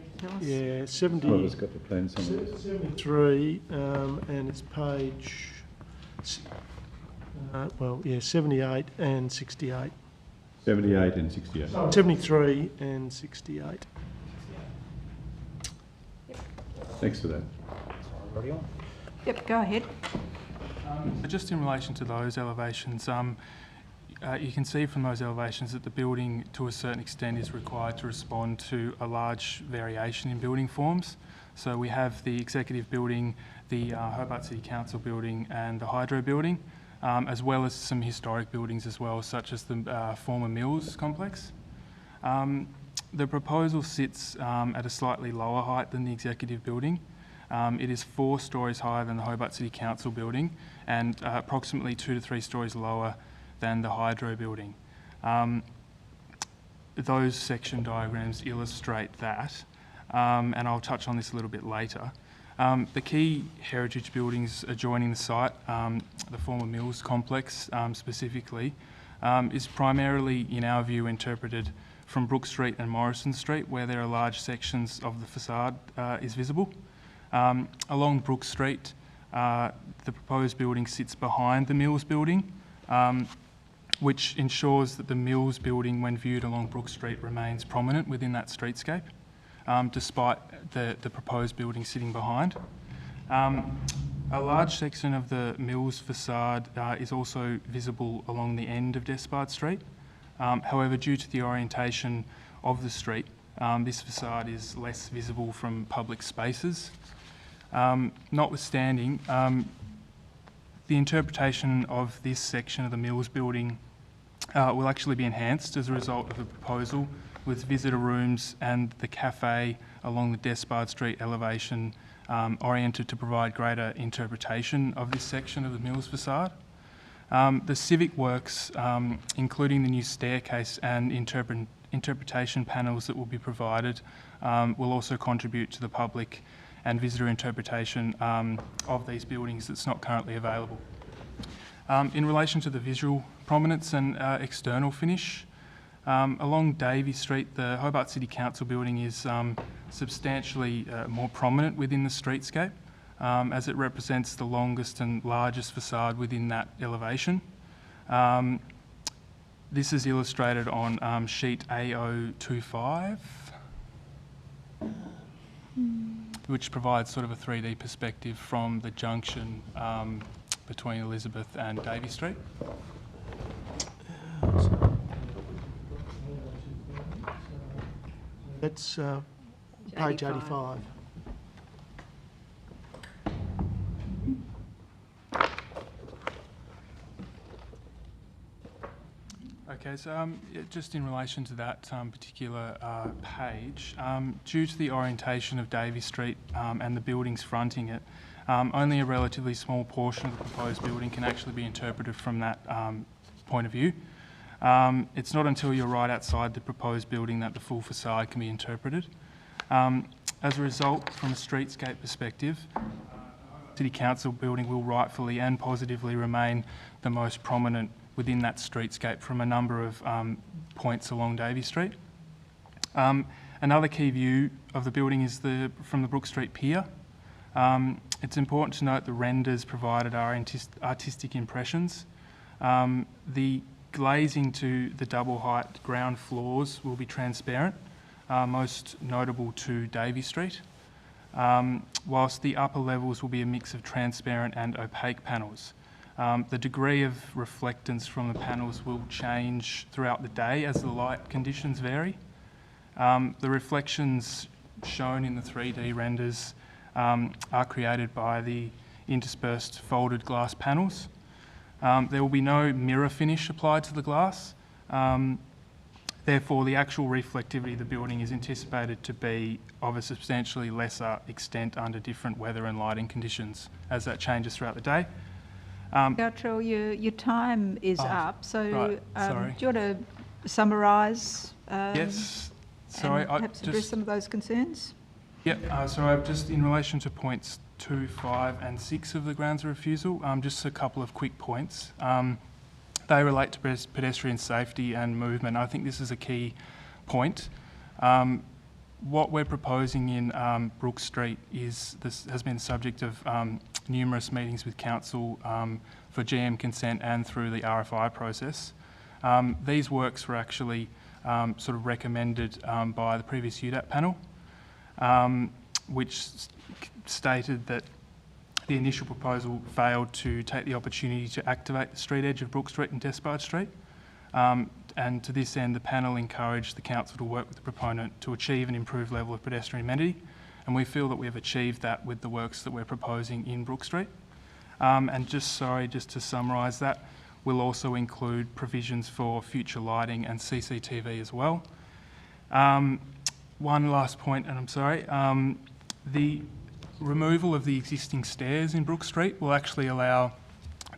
yeah, One of us got the plan somewhere. 73, and it's page, 78 and 68. 78 and 68. 73 and 68. Thanks for that. Already on. Yep, go ahead. Just in relation to those elevations, you can see from those elevations that the building to a certain extent is required to respond to a large variation in building forms. So we have the Executive Building, the Hobart City Council Building and the Hydro Building, as well as some historic buildings as well, such as the former Mills complex. The proposal sits at a slightly lower height than the Executive Building. It is 4 stories higher than the Hobart City Council Building and approximately 2 to 3 stories lower than the Hydro Building. Those section diagrams illustrate that, and I'll touch on this a little bit later. The key heritage buildings adjoining the site, the former Mills complex specifically, is primarily, in our view, interpreted from Brook Street and Morrison Street, where there are large sections of the facade is visible. Along Brook Street, the proposed building sits behind the Mills building, which ensures that the Mills building, when viewed along Brook Street, remains prominent within that streetscape, despite the proposed building sitting behind. A large section of the Mills facade is also visible along the end of Despard Street. However, due to the orientation of the street, this facade is less visible from public spaces. Notwithstanding, the interpretation of this section of the Mills building will actually be enhanced as a result of the proposal, with visitor rooms and the cafe along the Despard Street elevation oriented to provide greater interpretation of this section of the Mills facade. The civic works, including the new staircase and interpretation panels that will be provided, will also contribute to the public and visitor interpretation of these buildings that's not currently available. In relation to the visual prominence and external finish, along Davey Street, the Hobart City Council building is substantially more prominent within the streetscape, as it represents the longest and largest facade within that elevation. This is illustrated on sheet A025, which provides sort of a 3D perspective from the junction between Elizabeth and Davey Street. That's page 85. Okay, so just in relation to that particular page, due to the orientation of Davey Street and the buildings fronting it, only a relatively small portion of the proposed building can actually be interpreted from that point of view. It's not until you're right outside the proposed building that the full facade can be interpreted. As a result, from a streetscape perspective, City Council building will rightfully and positively remain the most prominent within that streetscape from a number of points along Davey Street. Another key view of the building is from the Brook Street Pier. It's important to note the renders provided are artistic impressions. The glazing to the double height ground floors will be transparent, most notable to Davey Street, whilst the upper levels will be a mix of transparent and opaque panels. The degree of reflectance from the panels will change throughout the day as the light conditions vary. The reflections shown in the 3D renders are created by the interspersed folded glass panels. There will be no mirror finish applied to the glass. Therefore, the actual reflectivity of the building is anticipated to be of a substantially lesser extent under different weather and lighting conditions as that changes throughout the day. Gautreau, your time is up, so right, sorry. do you want to summarise? Yes. So and perhaps address some of those concerns? Yep. So I've just, in relation to points 2, 5 and 6 of the grounds of refusal, just a couple of quick points. They relate to pedestrian safety and movement. I think this is a key point. What we're proposing in Brook Street has been the subject of numerous meetings with council for GM consent and through the RFI process. These works were actually sort of recommended by the previous UDAP panel, which stated that the initial proposal failed to take the opportunity to activate the street edge of Brook Street and Despard Street. And to this end, the panel encouraged the council to work with the proponent to achieve an improved level of pedestrian amenity. And we feel that we have achieved that with the works that we're proposing in Brook Street. And just to summarise that, we'll also include provisions for future lighting and CCTV as well. One last point, and I'm sorry. The removal of the existing stairs in Brook Street will actually allow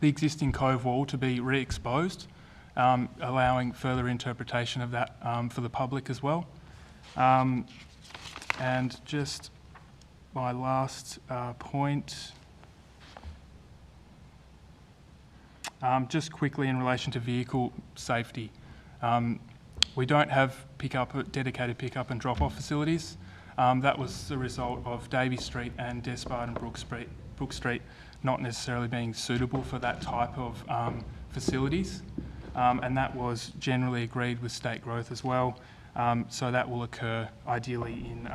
the existing cove wall to be re-exposed, allowing further interpretation of that for the public as well. And just my last point, just quickly in relation to vehicle safety. We don't have dedicated pick-up and drop-off facilities. That was the result of Davey Street and Despard and Brook Street not necessarily being suitable for that type of facilities. And that was generally agreed with State Growth as well. So that will occur ideally in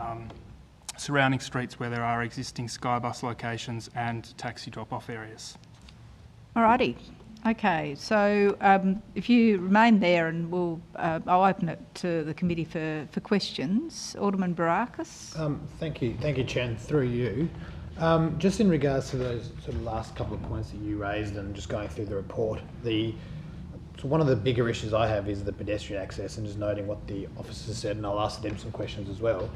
surrounding streets where there are existing Skybus locations and taxi drop-off areas. Alrighty. Okay, so if you remain there, and I'll open it to the committee for questions. Alderman Barakis. Thank you, Chen. Through you, just in regards to those sort of last couple of points that you raised, and just going through the report, so one of the bigger issues I have is the pedestrian access, and just noting what the officers said, and I'll ask them some questions as well.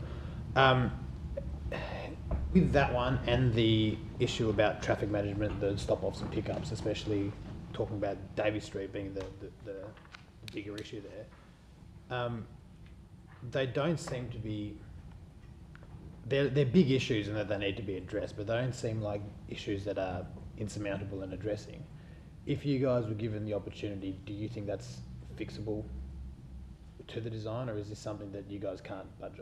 With that one and the issue about traffic management, the stop-offs and pickups, especially talking about Davey Street being the bigger issue there, they don't seem to be, they're big issues and that they need to be addressed, but they don't seem like issues that are insurmountable in addressing. If you guys were given the opportunity, do you think that's fixable to the design, or is this something that you guys can't budge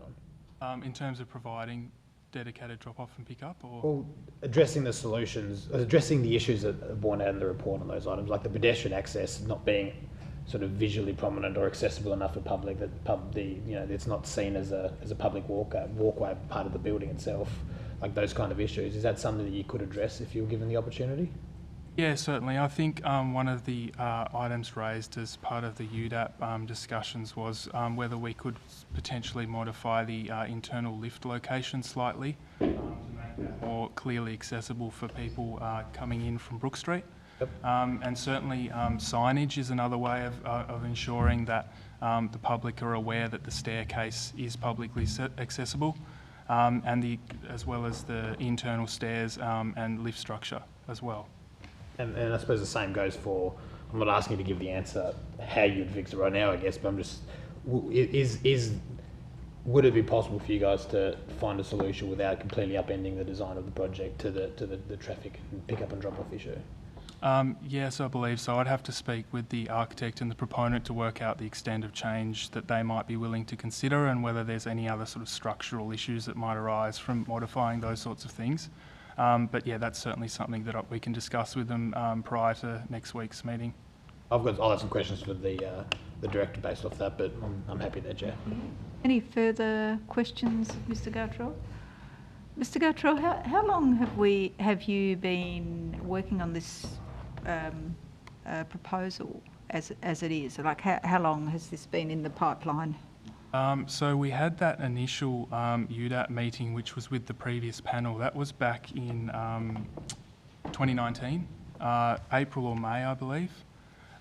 on? In terms of providing dedicated drop-off and pick-up, or? Well, addressing the solutions, addressing the issues that are borne out in the report on those items, like the pedestrian access not being sort of visually prominent or accessible enough for public, that it's not seen as a public walkway part of the building itself, like those kind of issues. Is that something that you could address if you were given the opportunity? Yeah, certainly. I think one of the items raised as part of the UDAP discussions was whether we could potentially modify the internal lift location slightly to make that more clearly accessible for people coming in from Brook Street. Yep. And certainly signage is another way of ensuring that the public are aware that the staircase is publicly accessible, and as well as the internal stairs and lift structure as well. And I suppose the same goes for, I'm not asking you to give the answer how you'd fix it right now, I guess, but I'm just, would it be possible for you guys to find a solution without completely upending the design of the project to the traffic and pick up and drop off issue? Yes, I believe so. I'd have to speak with the architect and the proponent to work out the extent of change that they might be willing to consider, and whether there's any other sort of structural issues that might arise from modifying those sorts of things. But yeah, that's certainly something that we can discuss with them prior to next week's meeting. I'll have some questions for the director based off that, but I'm happy there, Chair. Any further questions, Mr. Gautreau? Mr. Gautreau, how long have you been working on this proposal as it is? Like, how long has this been in the pipeline? So we had that initial UDAP meeting, which was with the previous panel. That was back in 2019. April or May, I believe.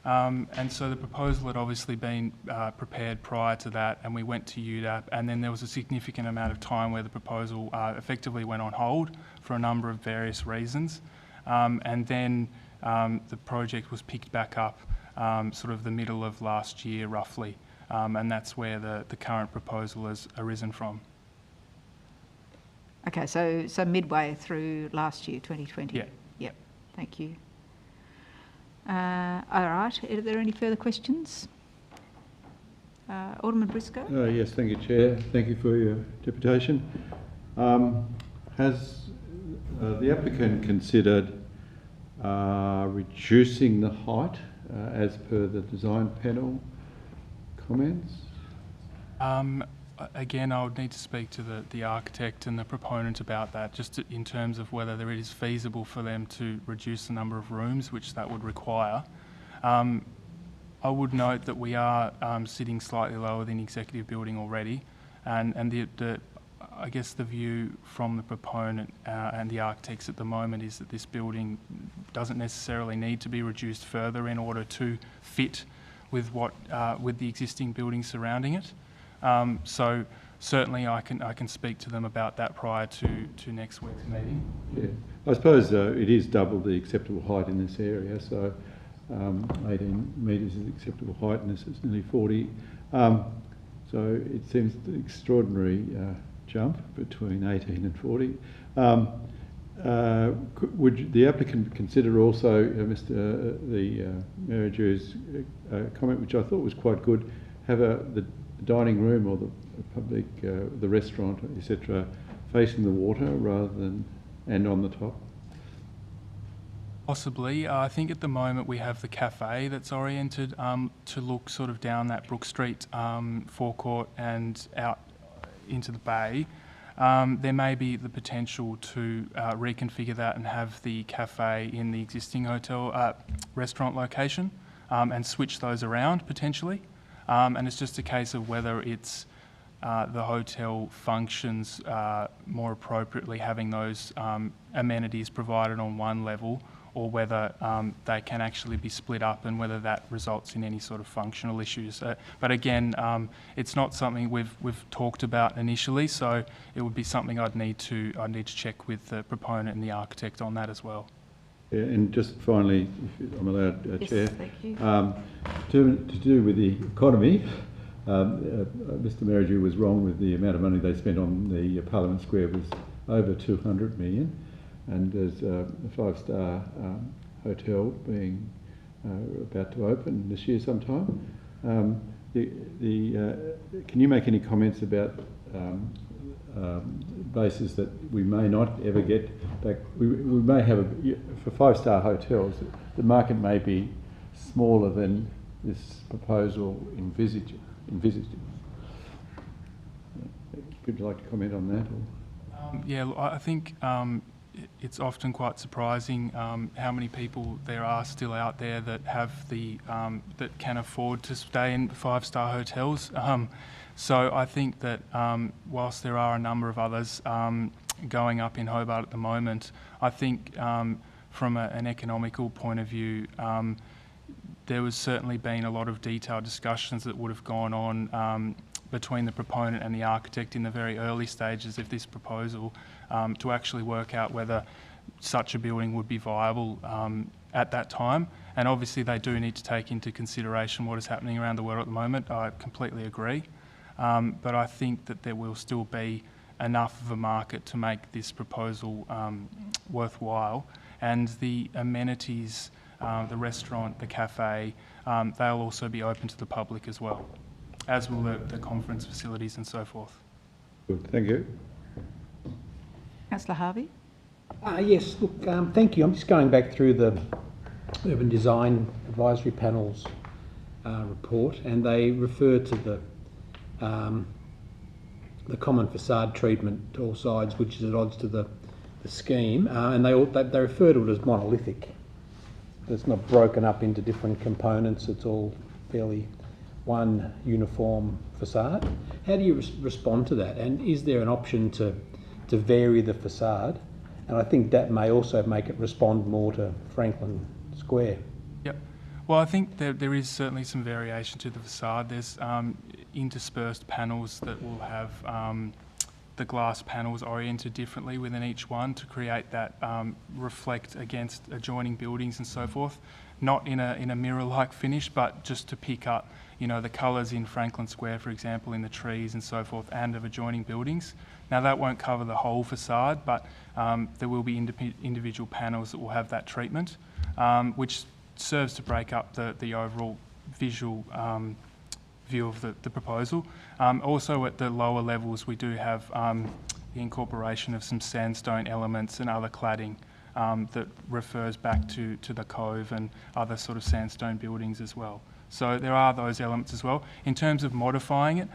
And so the proposal had obviously been prepared prior to that, and we went to UDAP, and then there was a significant amount of time where the proposal effectively went on hold for a number of various reasons. And then the project was picked back up sort of the middle of last year, roughly, and that's where the current proposal has arisen from. Okay, so midway through last year, 2020? Yeah. Yep, thank you. All right, are there any further questions? Alderman Briscoe? Yes, thank you, Chair. Thank you for your interpretation. Has the applicant considered reducing the height as per the design panel comments? Again, I would need to speak to the architect and the proponent about that, just in terms of whether it is feasible for them to reduce the number of rooms, which that would require. I would note that we are sitting slightly lower than the executive building already, and I guess the view from the proponent and the architects at the moment is that this building doesn't necessarily need to be reduced further in order to fit with with the existing buildings surrounding it. So certainly I can speak to them about that prior to next week's meeting. Yeah, I suppose it is double the acceptable height in this area, so 18 metres is acceptable height, and this is nearly 40. So it seems an extraordinary jump between 18 and 40. Would the applicant consider also the manager's comment, which I thought was quite good, have the dining room or the public, the restaurant, etc., facing the water rather than and on the top? Possibly. I think at the moment we have the cafe that's oriented to look sort of down that Brook Street forecourt and out into the bay. There may be the potential to reconfigure that and have the cafe in the existing hotel restaurant location and switch those around potentially. And it's just a case of whether it's the hotel functions more appropriately having those amenities provided on one level, or whether they can actually be split up, and whether that results in any sort of functional issues. But again, it's not something we've talked about initially, so it would be something I'd need to check with the proponent and the architect on that as well. Yeah, and just finally, if I'm allowed, Yes, Chair, thank you. to do with the economy, Mr. Merridew was wrong with the amount of money they spent on the Parliament Square was over 200 million, and there's a 5-star hotel being about to open this year sometime. Can you make any comments about basis that we may not ever get back? We may have, for 5-star hotels, the market may be smaller than this proposal envisaged. Would you like to comment on that? Yeah, I think it's often quite surprising how many people there are still out there that have that can afford to stay in 5-star hotels. So I think that whilst there are a number of others going up in Hobart at the moment, I think from an economical point of view, there was certainly been a lot of detailed discussions that would have gone on between the proponent and the architect in the very early stages of this proposal to actually work out whether such a building would be viable at that time. And obviously they do need to take into consideration what is happening around the world at the moment. I completely agree. But I think that there will still be enough of a market to make this proposal worthwhile. And the amenities, the restaurant, the cafe, they'll also be open to the public as well, as will the conference facilities and so forth. Good, thank you. Councillor Harvey? Yes, look, thank you. I'm just going back through the Urban Design Advisory Panel's report, and they refer to the common facade treatment to all sides, which is at odds to the scheme, and they refer to it as monolithic. It's not broken up into different components. It's all fairly one uniform facade. How do you respond to that? And is there an option to vary the facade and I think that may also make it respond more to Franklin Square. Yep. Well, I think there is certainly some variation to the facade. There's interspersed panels that will have the glass panels oriented differently within each one to create that reflect against adjoining buildings and so forth. Not in a mirror-like finish, but just to pick up, you know, the colours in Franklin Square, for example, in the trees and so forth, and of adjoining buildings. Now that won't cover the whole facade, but there will be individual panels that will have that treatment, which serves to break up the overall visual view of the proposal. Also at the lower levels we do have the incorporation of some sandstone elements and other cladding that refers back to the Cove and other sort of sandstone buildings as well. So there are those elements as well. In terms of modifying it,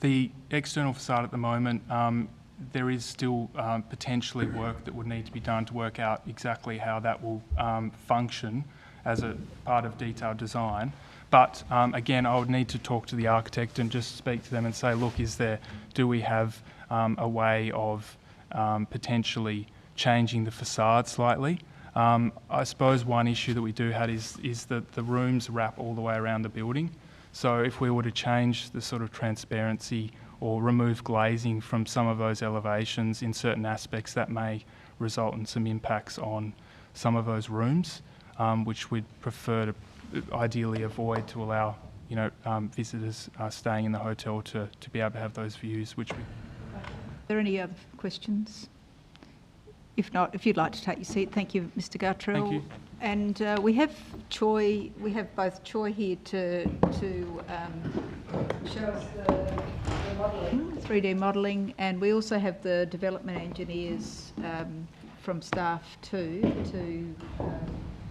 the external facade at the moment, there is still potentially work that would need to be done to work out exactly how that will function as a part of detailed design. But again, I would need to talk to the architect and just speak to them and say, look, do we have a way of potentially changing the facade slightly? I suppose one issue that we do have is that the rooms wrap all the way around the building. So if we were to change the sort of transparency or remove glazing from some of those elevations in certain aspects, that may result in some impacts on some of those rooms, which we'd prefer to ideally avoid to allow, you know, visitors staying in the hotel to be able to have those views. Are there any other questions? If not, if you'd like to take your seat, thank you, Mr. Gartrell. Thank you. And we have both Choi here to show us the modelling, 3D modelling, and we also have the development engineers from staff too to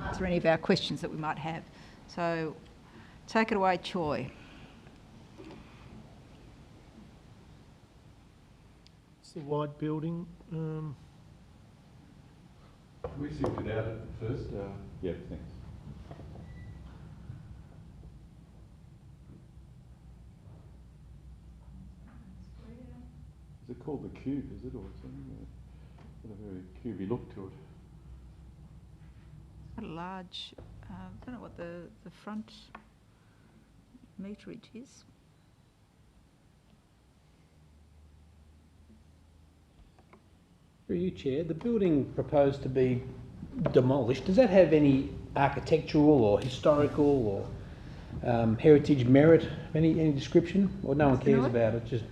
answer any of our questions that we might have. So take it away, Choi. It's the white building. Can we sift it out at first? Yeah, thanks. Is it called the cube, is it, or something? Got a very cubey look to it. It's got a large, I don't know what the front meterage is. Through you, Chair, the building proposed to be demolished, does that have any architectural or historical or heritage merit, any description? Or no one cares about it, just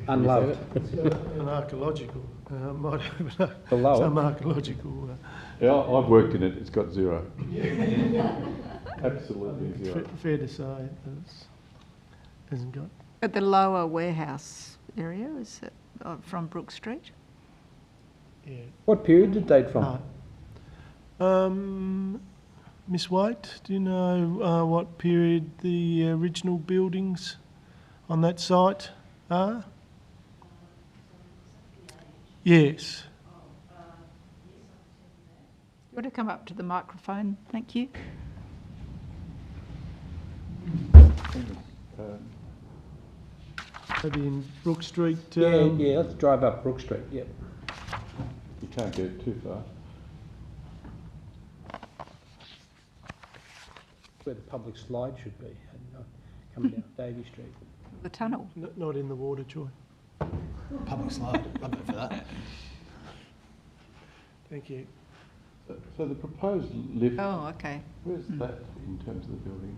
unloved? It's got an archaeological, might have Below some it. archaeological. Yeah, I've worked in it, it's got zero. Absolutely zero. Fair to say that it hasn't got. At the lower warehouse area, is it from Brook Street? Yeah. What period did it date from? Miss White, do you know what period the original buildings on that site are? Yes. You want to come up to the microphone? Thank you. Maybe in Brook Street. Yeah, let's drive up Brook Street, yep. You can't get too far. Where the public slide should be, and not coming down Davey Street. The tunnel. Not in the water, Joy. Public slide, I'll vote for that. Thank you. So the proposed lift, Oh, okay. where's that in terms of the building?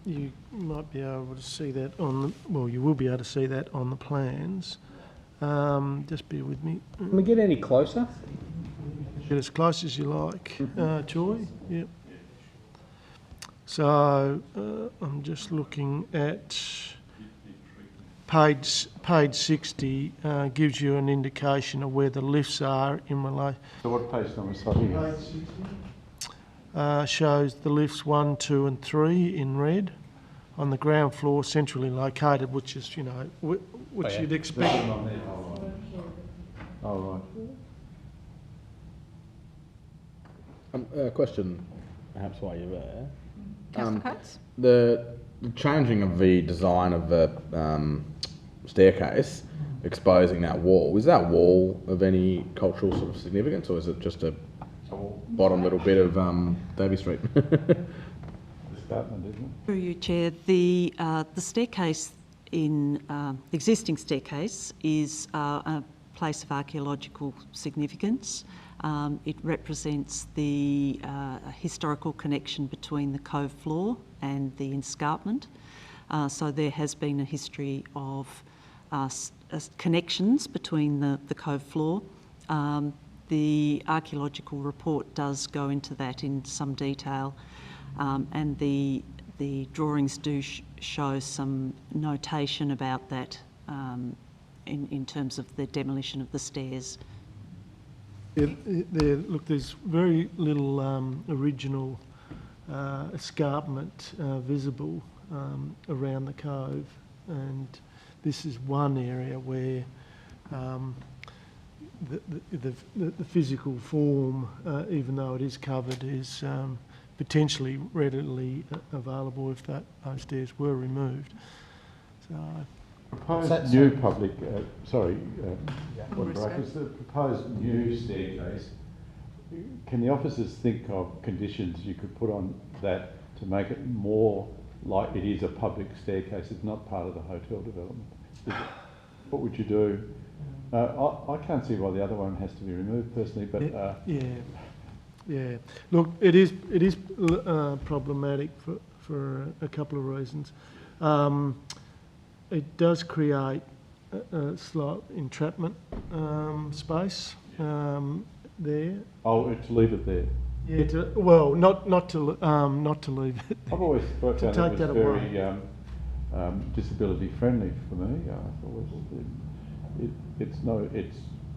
You might be able to see that you will be able to see that on the plans. Just bear with me. Can we get any closer? Get as close as you like, Joy. Yep. So I'm just looking at page 60. Gives you an indication of where the lifts are in relation. So what page number is that here? Page 60 shows the lifts 1, 2 and 3 in red on the ground floor, centrally located, which is, you know, which you'd expect. Oh, right. Question, perhaps while you're there. Councillor Coats? The changing of the design of the staircase, exposing that wall. Is that wall of any cultural sort of significance, or is it just a bottom little bit of Davey Street? Escarpment, isn't it? Through you, Chair, the staircase in the existing staircase is a place of archaeological significance. It represents the historical connection between the cove floor and the escarpment. So there has been a history of connections between the cove floor. The archaeological report does go into that in some detail, and the drawings do show some notation about that in terms of the demolition of the stairs. Look, there's very little original escarpment visible around the cove, and this is one area where the physical form, even though it is covered, is potentially readily available if those stairs were removed. So, proposed new public, the proposed new staircase, can the officers think of conditions you could put on that to make it more like it is a public staircase? It's not part of the hotel development. What would you do? I can't see why the other one has to be removed personally, but yeah. Look, it is problematic for a couple of reasons. It does create a slight entrapment space there. Oh, to leave it there. Yeah. Not to leave it. I've always thought to that take it that was away. very disability friendly for me. I thought it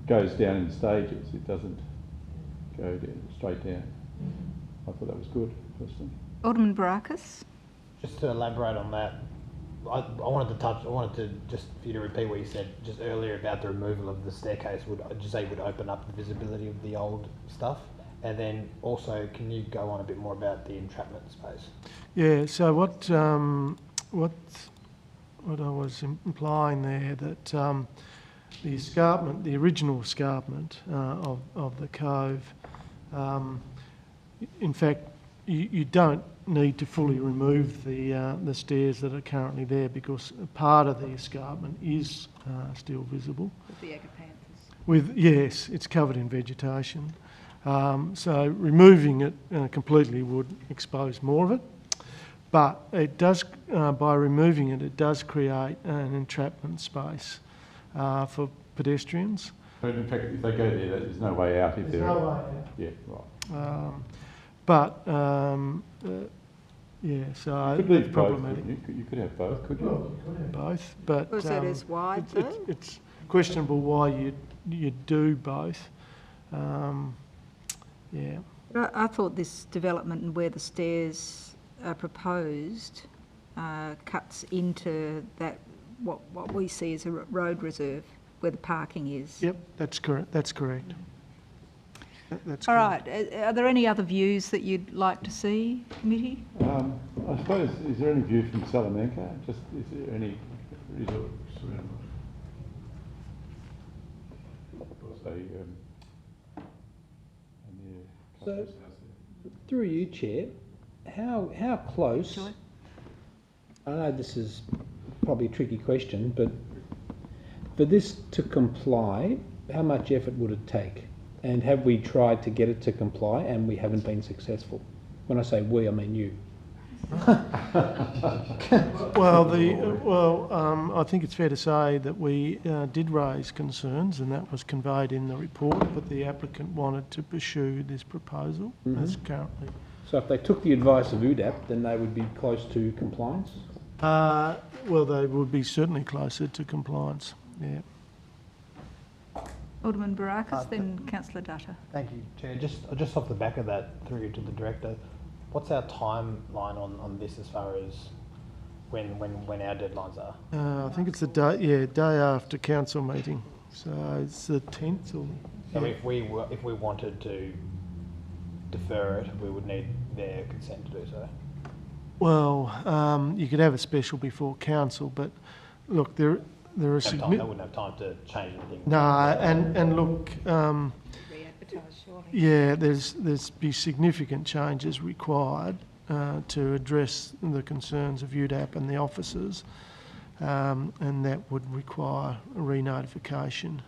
goes down in stages. It doesn't go straight down. I thought that was good, personally. Alderman Barakis. Just to elaborate on that, I wanted to just for you to repeat what you said just earlier about the removal of the staircase. Would open up the visibility of the old stuff? And then also, can you go on a bit more about the entrapment space? Yeah. So what I was implying there, that the escarpment, the original escarpment of the cove, in fact, you don't need to fully remove the stairs that are currently there, because part of the escarpment is still visible. With the agapanthus. Yes, it's covered in vegetation. So removing it completely would expose more of it. But it does, by removing it, it does create an entrapment space for pedestrians. But in fact, if they go there, there's no way out. There's no way out. Yeah, right. So you could it's problematic. You could have both, could you? Well, you could have both, but Was that as wide though? it's questionable why you do both. Yeah. I thought this development and where the stairs are proposed cuts into that what we see as a road reserve where the parking is. Yep, that's correct. That's correct. That's All correct. right. Are there any other views that you'd like to see, committee? I suppose, is there any view from Salamanca? Is there any resort? So, through you, Chair, how close? Sure. I know this is probably a tricky question, but for this to comply, how much effort would it take? And have we tried to get it to comply and we haven't been successful? When I say we, I mean you. I think it's fair to say that we did raise concerns, and that was conveyed in the report, but the applicant wanted to pursue this proposal as currently. So if they took the advice of UDAP, then they would be close to compliance? Well, they would be certainly closer to compliance, yeah. Alderman Barakis, then Councillor Dutta. Thank you, Chair. Just off the back of that, through to the Director, what's our timeline on this as far as when our deadlines are? I think it's the day after council meeting, so it's the 10th. Or, so if we wanted to defer it, we would need their consent to do so. Well, you could have a special before council, but look, there are They wouldn't have time to change anything. no, and look, Re-advertise, surely. yeah, there's be significant changes required to address the concerns of UDAP and the officers, and that would require a re-notification.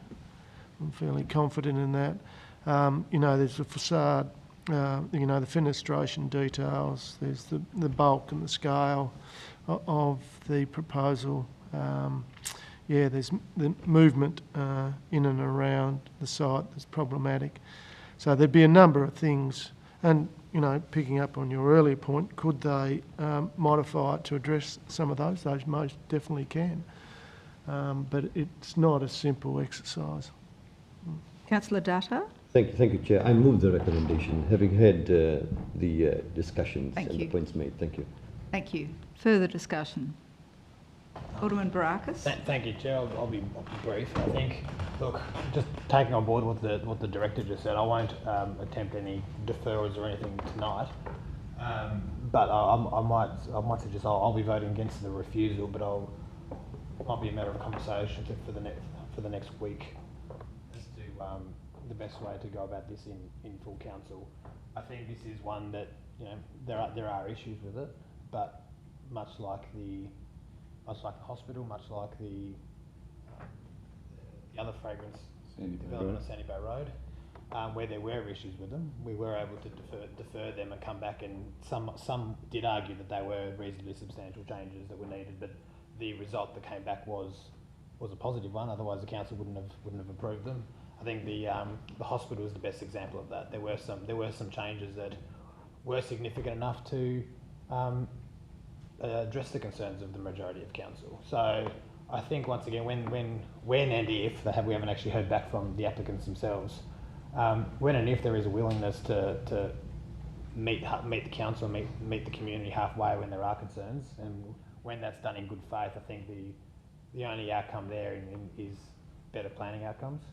I'm fairly confident in that. You know, there's the facade, you know, the fenestration details, there's the bulk and the scale of the proposal. Yeah, there's the movement in and around the site that's problematic. So there'd be a number of things, and you know, picking up on your earlier point, could they modify it to address some of those? Those most definitely can, but it's not a simple exercise. Councillor Dutta? Thank you, Chair. I move the recommendation, having had the discussions Thank and you. the points made. Thank you. Thank you. Further discussion? Alderman Barakis? Thank you, Chair. I'll be brief. I think, look, just taking on board what the director just said, I won't attempt any deferrals or anything tonight. But I might suggest I'll be voting against the refusal, but it might be a matter of conversation for the next week as to the best way to go about this in full council. I think this is one that, you know, there are issues with it, but much like the hospital, much like the other fragrance development on Sandy Bay Road, where there were issues with them, we were able to defer them and come back, and some did argue that they were reasonably substantial changes that were needed, but the result that came back was a positive one. Otherwise, the council wouldn't have approved them. I think the hospital is the best example of that. There were some changes that were significant enough to address the concerns of the majority of council. So I think once again, when and if we haven't actually heard back from the applicants themselves, when and if there is a willingness to meet the council, meet the community halfway when there are concerns, and when that's done in good faith, I think the only outcome there is better planning outcomes.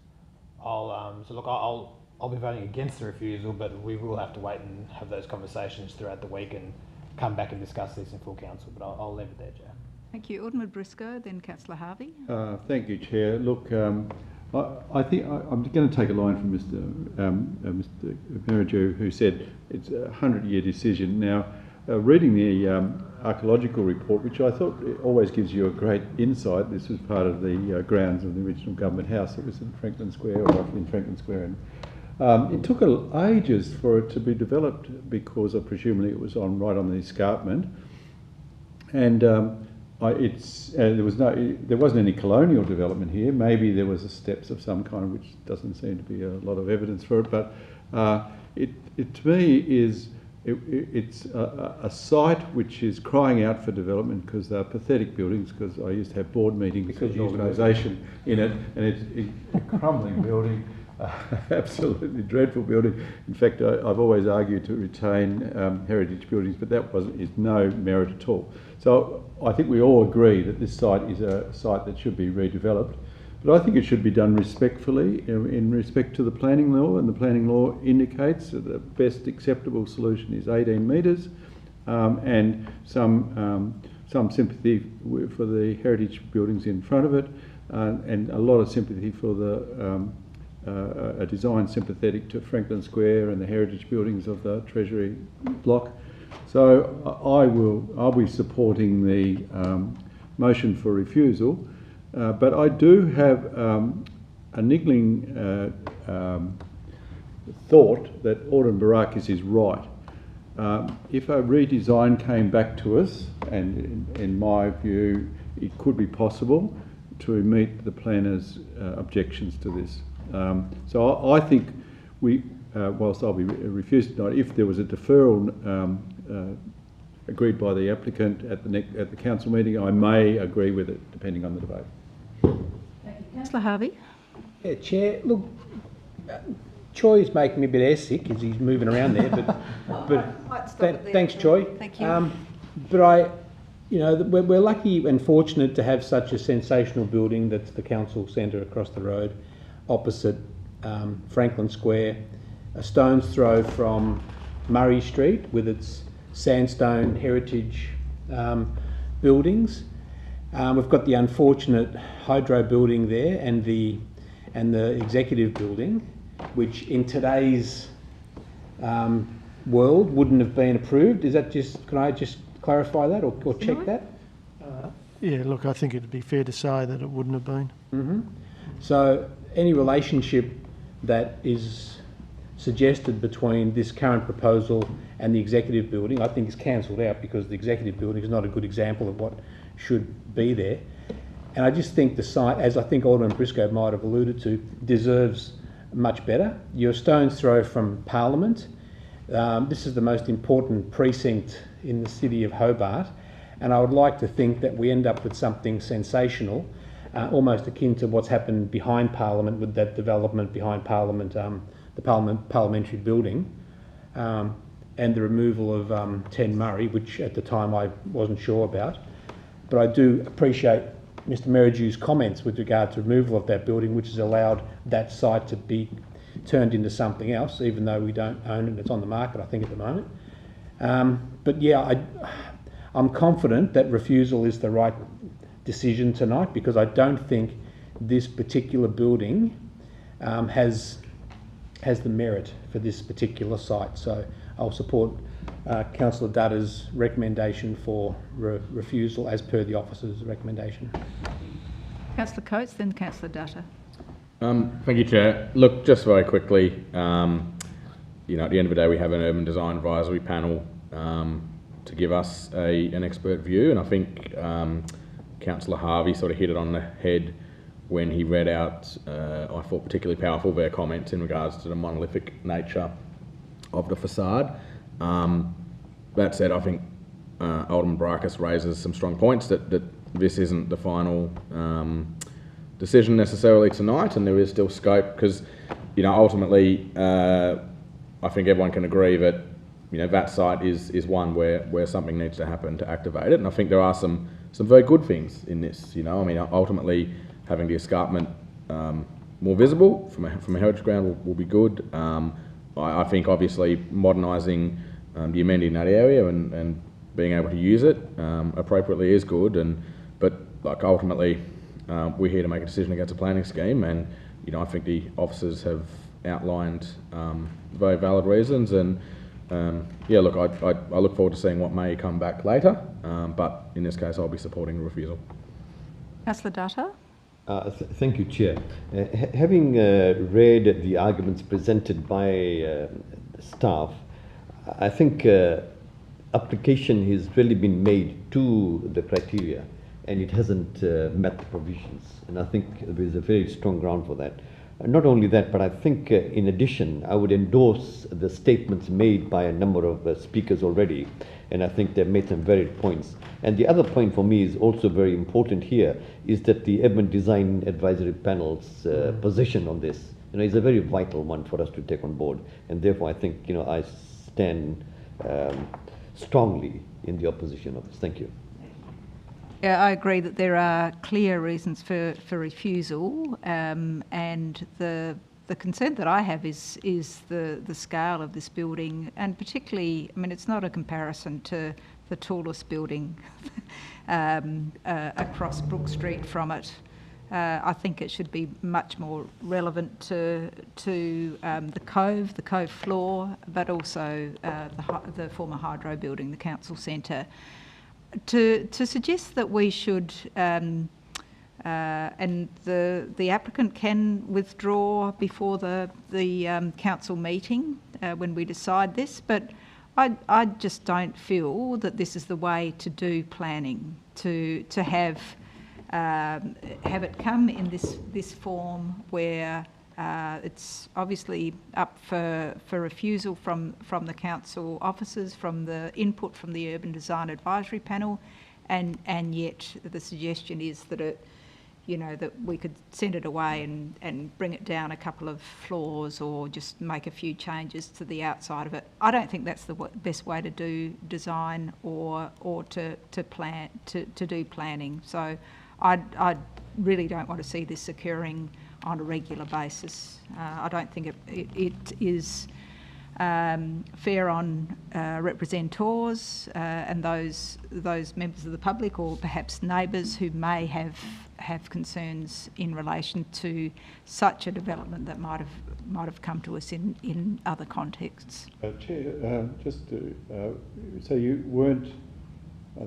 I'll be voting against the refusal, but we will have to wait and have those conversations throughout the week and come back and discuss this in full council. But I'll leave it there, Chair. Thank you. Alderman Briscoe, then Councillor Harvey. Thank you, Chair. Look, I think I'm going to take a line from Mr. Merridew, who said it's a 100-year decision. Now, reading the archaeological report, which I thought always gives you a great insight, this was part of the grounds of the original government house. It was in Franklin Square, or roughly in Franklin Square. And it took ages for it to be developed because presumably it was right on the escarpment. And there wasn't any colonial development here. Maybe there was steps of some kind, which doesn't seem to be a lot of evidence for it. But it to me it's a site which is crying out for development because they're pathetic buildings. Because I used to have board meetings with an organisation in it, and it's a crumbling building. Absolutely dreadful building. In fact, I've always argued to retain heritage buildings, but that is no merit at all. So I think we all agree that this site is a site that should be redeveloped, but I think it should be done respectfully, in respect to the planning law, and the planning law indicates that the best acceptable solution is 18 metres, and some sympathy for the heritage buildings in front of it, and a lot of sympathy for the a design sympathetic to Franklin Square and the heritage buildings of the Treasury block. So I'll be supporting the motion for refusal, but I do have a niggling thought that Alderman Barakis is right. If a redesign came back to us, and in my view it could be possible to meet the planner's objections to this. So I think whilst I'll be refused tonight, if there was a deferral agreed by the applicant at the council meeting, I may agree with it, depending on the debate. Thank you. Councillor Harvey. Yeah, Chair. Look, Choy's making me a bit airsick as he's moving around there, but thanks, Choy. Thank you. But we're lucky and fortunate to have such a sensational building that's the council centre across the road, opposite Franklin Square, a stone's throw from Murray Street with its sandstone heritage buildings. We've got the unfortunate hydro building there and the executive building, which in today's world wouldn't have been approved. Is that just, can I just clarify that or check that? Yeah, look, I think it'd be fair to say that it wouldn't have been. Mm-hmm. So any relationship that is suggested between this current proposal and the executive building, I think is cancelled out, because the executive building is not a good example of what should be there. And I just think the site, as I think Alderman Briscoe might have alluded to, deserves much better. You're a stone's throw from Parliament. This is the most important precinct in the city of Hobart, and I would like to think that we end up with something sensational, almost akin to what's happened behind Parliament with that development behind Parliament, the parliamentary building, and the removal of 10 Murray, which at the time I wasn't sure about. But I do appreciate Mr Merridew's comments with regard to removal of that building, which has allowed that site to be turned into something else, even though we don't own it. It's on the market, I think, at the moment. But yeah, I'm confident that refusal is the right decision tonight, because I don't think this particular building has the merit for this particular site. So I'll support Councillor Dutter's recommendation for refusal as per the officer's recommendation. Councillor Coats, then Councillor Dutter. Thank you, Chair. Look, just very quickly, you know, at the end of the day, we have an urban design advisory panel to give us an expert view, and I think Councillor Harvey sort of hit it on the head when he read out, I thought, particularly powerful, their comments in regards to the monolithic nature of the facade. That said, I think Alderman Brackus raises some strong points that this isn't the final decision necessarily tonight, and there is still scope, because, you know, ultimately I think everyone can agree that, you know, that site is one where something needs to happen to activate it, and I think there are some very good things in this. You know, I mean, ultimately having the escarpment more visible from a heritage ground will be good. I think obviously modernising the amenity in that area and being able to use it appropriately is good, but like ultimately we're here to make a decision against a planning scheme, and, you know, I think the officers have outlined very valid reasons, and yeah, look, I look forward to seeing what may come back later, but in this case I'll be supporting the refusal. Councillor Dutter. Thank you, Chair. Having read the arguments presented by staff, I think application has really been made to the criteria, and it hasn't met the provisions, and I think there is a very strong ground for that. Not only that, but I think in addition, I would endorse the statements made by a number of speakers already, and I think they've made some varied points. And the other point for me is also very important here, is that the Urban Design Advisory Panel's position on this, you know, is a very vital one for us to take on board, and therefore I think, you know, I stand strongly in the opposition of this. Thank you. Yeah, I agree that there are clear reasons for refusal, and the concern that I have is the scale of this building, and particularly, I mean, it's not a comparison to the tallest building across Brook Street from it. I think it should be much more relevant to the Cove floor, but also the former hydro building, the council centre. To suggest that we should, and the applicant can withdraw before the council meeting when we decide this, but I just don't feel that this is the way to do planning, to have it come in this form where it's obviously up for refusal from the council officers, from the input from the Urban Design Advisory Panel, and yet the suggestion is that it, you know, that we could send it away and bring it down a couple of floors or just make a few changes to the outside of it. I don't think that's the best way to do design or to plan to do planning. So I really don't want to see this occurring on a regular basis. I don't think it is fair on representors and those members of the public or perhaps neighbours who may have concerns in relation to such a development that might have come to us in other contexts. Chair, so you weren't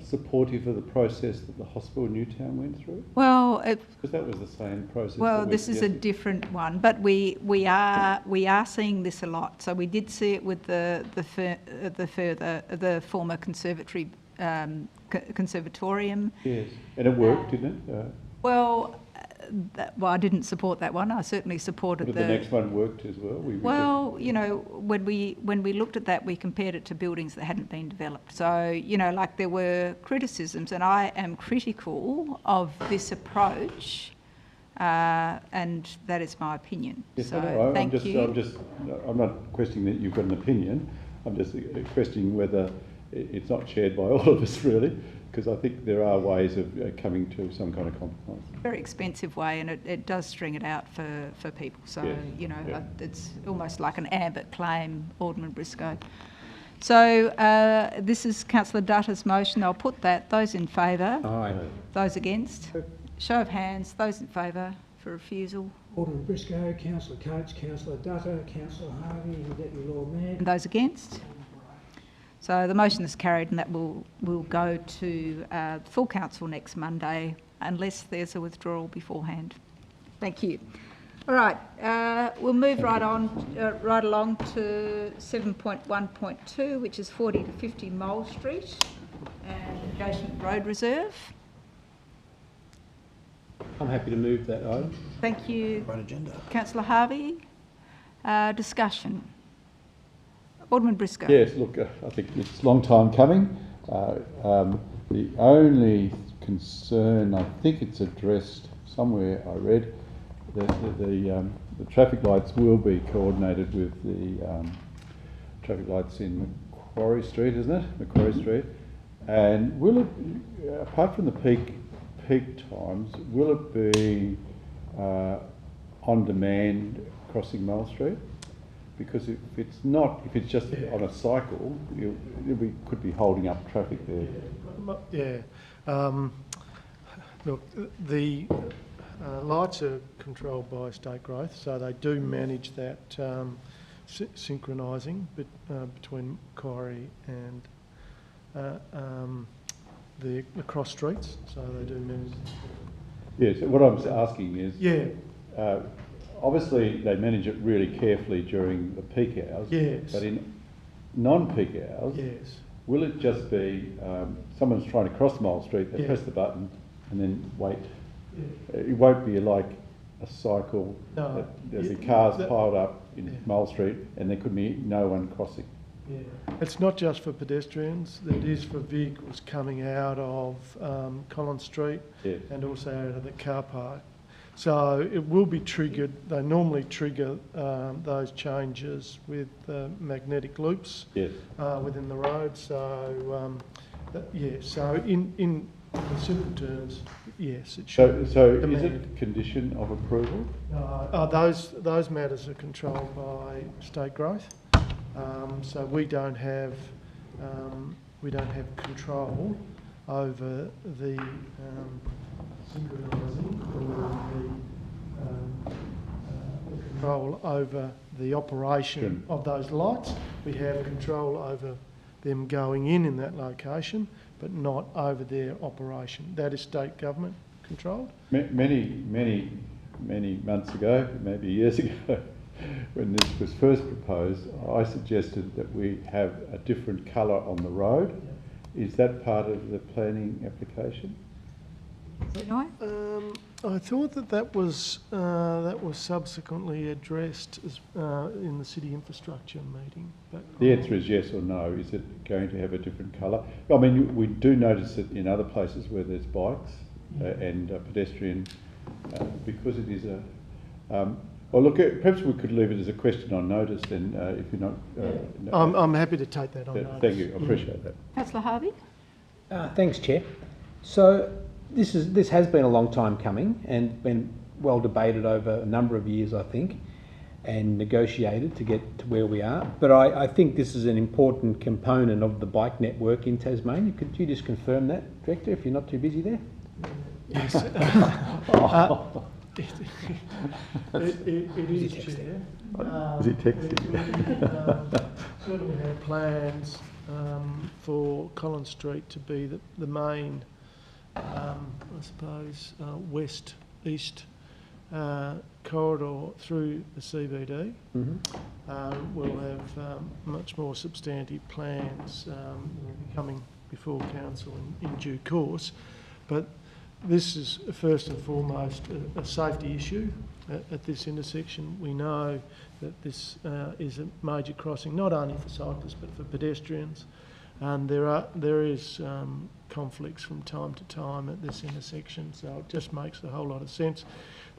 supportive of the process that the hospital in Newtown went through? Well, because that was the same process. Well, this is a different one, but we are seeing this a lot. So we did see it with the former conservatorium. Yes, and it worked, didn't it? Well, I didn't support that one. I certainly supported but the next one worked as well. You know, when we looked at that, we compared it to buildings that hadn't been developed. So, you know, like there were criticisms, and I am critical of this approach, and that is my opinion. Yes, so, I'm not questioning that you've got an opinion. I'm just questioning whether it's not shared by all of us, really. Because I think there are ways of coming to some kind of compromise. Very expensive way, and it does string it out for people. So, yes. You know, it's almost like an ambit claim, Alderman Briscoe. So this is Councillor Dutta's motion. I'll put that. Those in favour? Aye. Those against? Show of hands. Those in favour for refusal? Alderman Briscoe, Councillor Coats, Councillor Dutta, Councillor Harvey, and Deputy Lord Mayor. And those against? So the motion is carried, and that will go to full council next Monday, unless there's a withdrawal beforehand. Thank you. All right, we'll move right along to 7.1.2, which is 40 to 50 Mole Street and adjacent road reserve. I'm happy to move that item. Thank you, Right agenda. Councillor Harvey. Discussion. Alderman Briscoe. Yes, look, I think it's a long time coming. The only concern, I think it's addressed somewhere, I read, that the traffic lights will be coordinated with the traffic lights in Macquarie Street, isn't it? Macquarie Street. And will it, apart from the peak times, will it be on demand crossing Mole Street? Because if it's not, if it's just on a cycle, we could be holding up traffic there. Yeah. Look, the lights are controlled by State Growth, so they do manage that synchronising between Macquarie and the cross streets, so they do manage. Yes, what I'm asking is, yeah. Obviously, they manage it really carefully during the peak hours. Yes. But in non-peak hours, yes. Will it just be someone's trying to cross Mole Street, they press the button and then wait? Yeah. It won't be like a cycle that there's the cars piled up in Mole Street and there could be no one crossing. Yeah. It's not just for pedestrians, it is for vehicles coming out of Collins Street and also out of the car park. So it will be triggered. They normally trigger those changes with magnetic loops within the road. So so in simple terms, yes, it should. So is it a condition of approval? Those matters are controlled by State Growth. So we don't have control over the synchronising or the control over the operation of those lights. We have control over them going in that location, but not over their operation. That is state government controlled. Many months ago, maybe years ago, when this was first proposed, I suggested that we have a different colour on the road. Is that part of the planning application? I thought that was subsequently addressed as, in the city infrastructure meeting. But the answer is yes or no. Is it going to have a different colour? I mean, we do notice it in other places where there's bikes and pedestrian, because it is a. Well, look, perhaps we could leave it as a question on notice. Then, if you're not, I'm happy to take that on notice. Thank you. I appreciate that. Councillor Harvey. Thanks, Chair. So this has been a long time coming and been well debated over a number of years, I think. and negotiated to get to where we are. But I think this is an important component of the bike network in Tasmania. Could you just confirm that, Director, if you're not too busy there? Yes. It is, Chair. Is he texting? Certainly have plans for Collins Street to be the main, I suppose, west-east corridor through the CBD. We'll have much more substantive plans coming before Council in due course, but this is first and foremost a safety issue at this intersection. We know that this is a major crossing, not only for cyclists but for pedestrians, and there is conflicts from time to time at this intersection, so it just makes a whole lot of sense.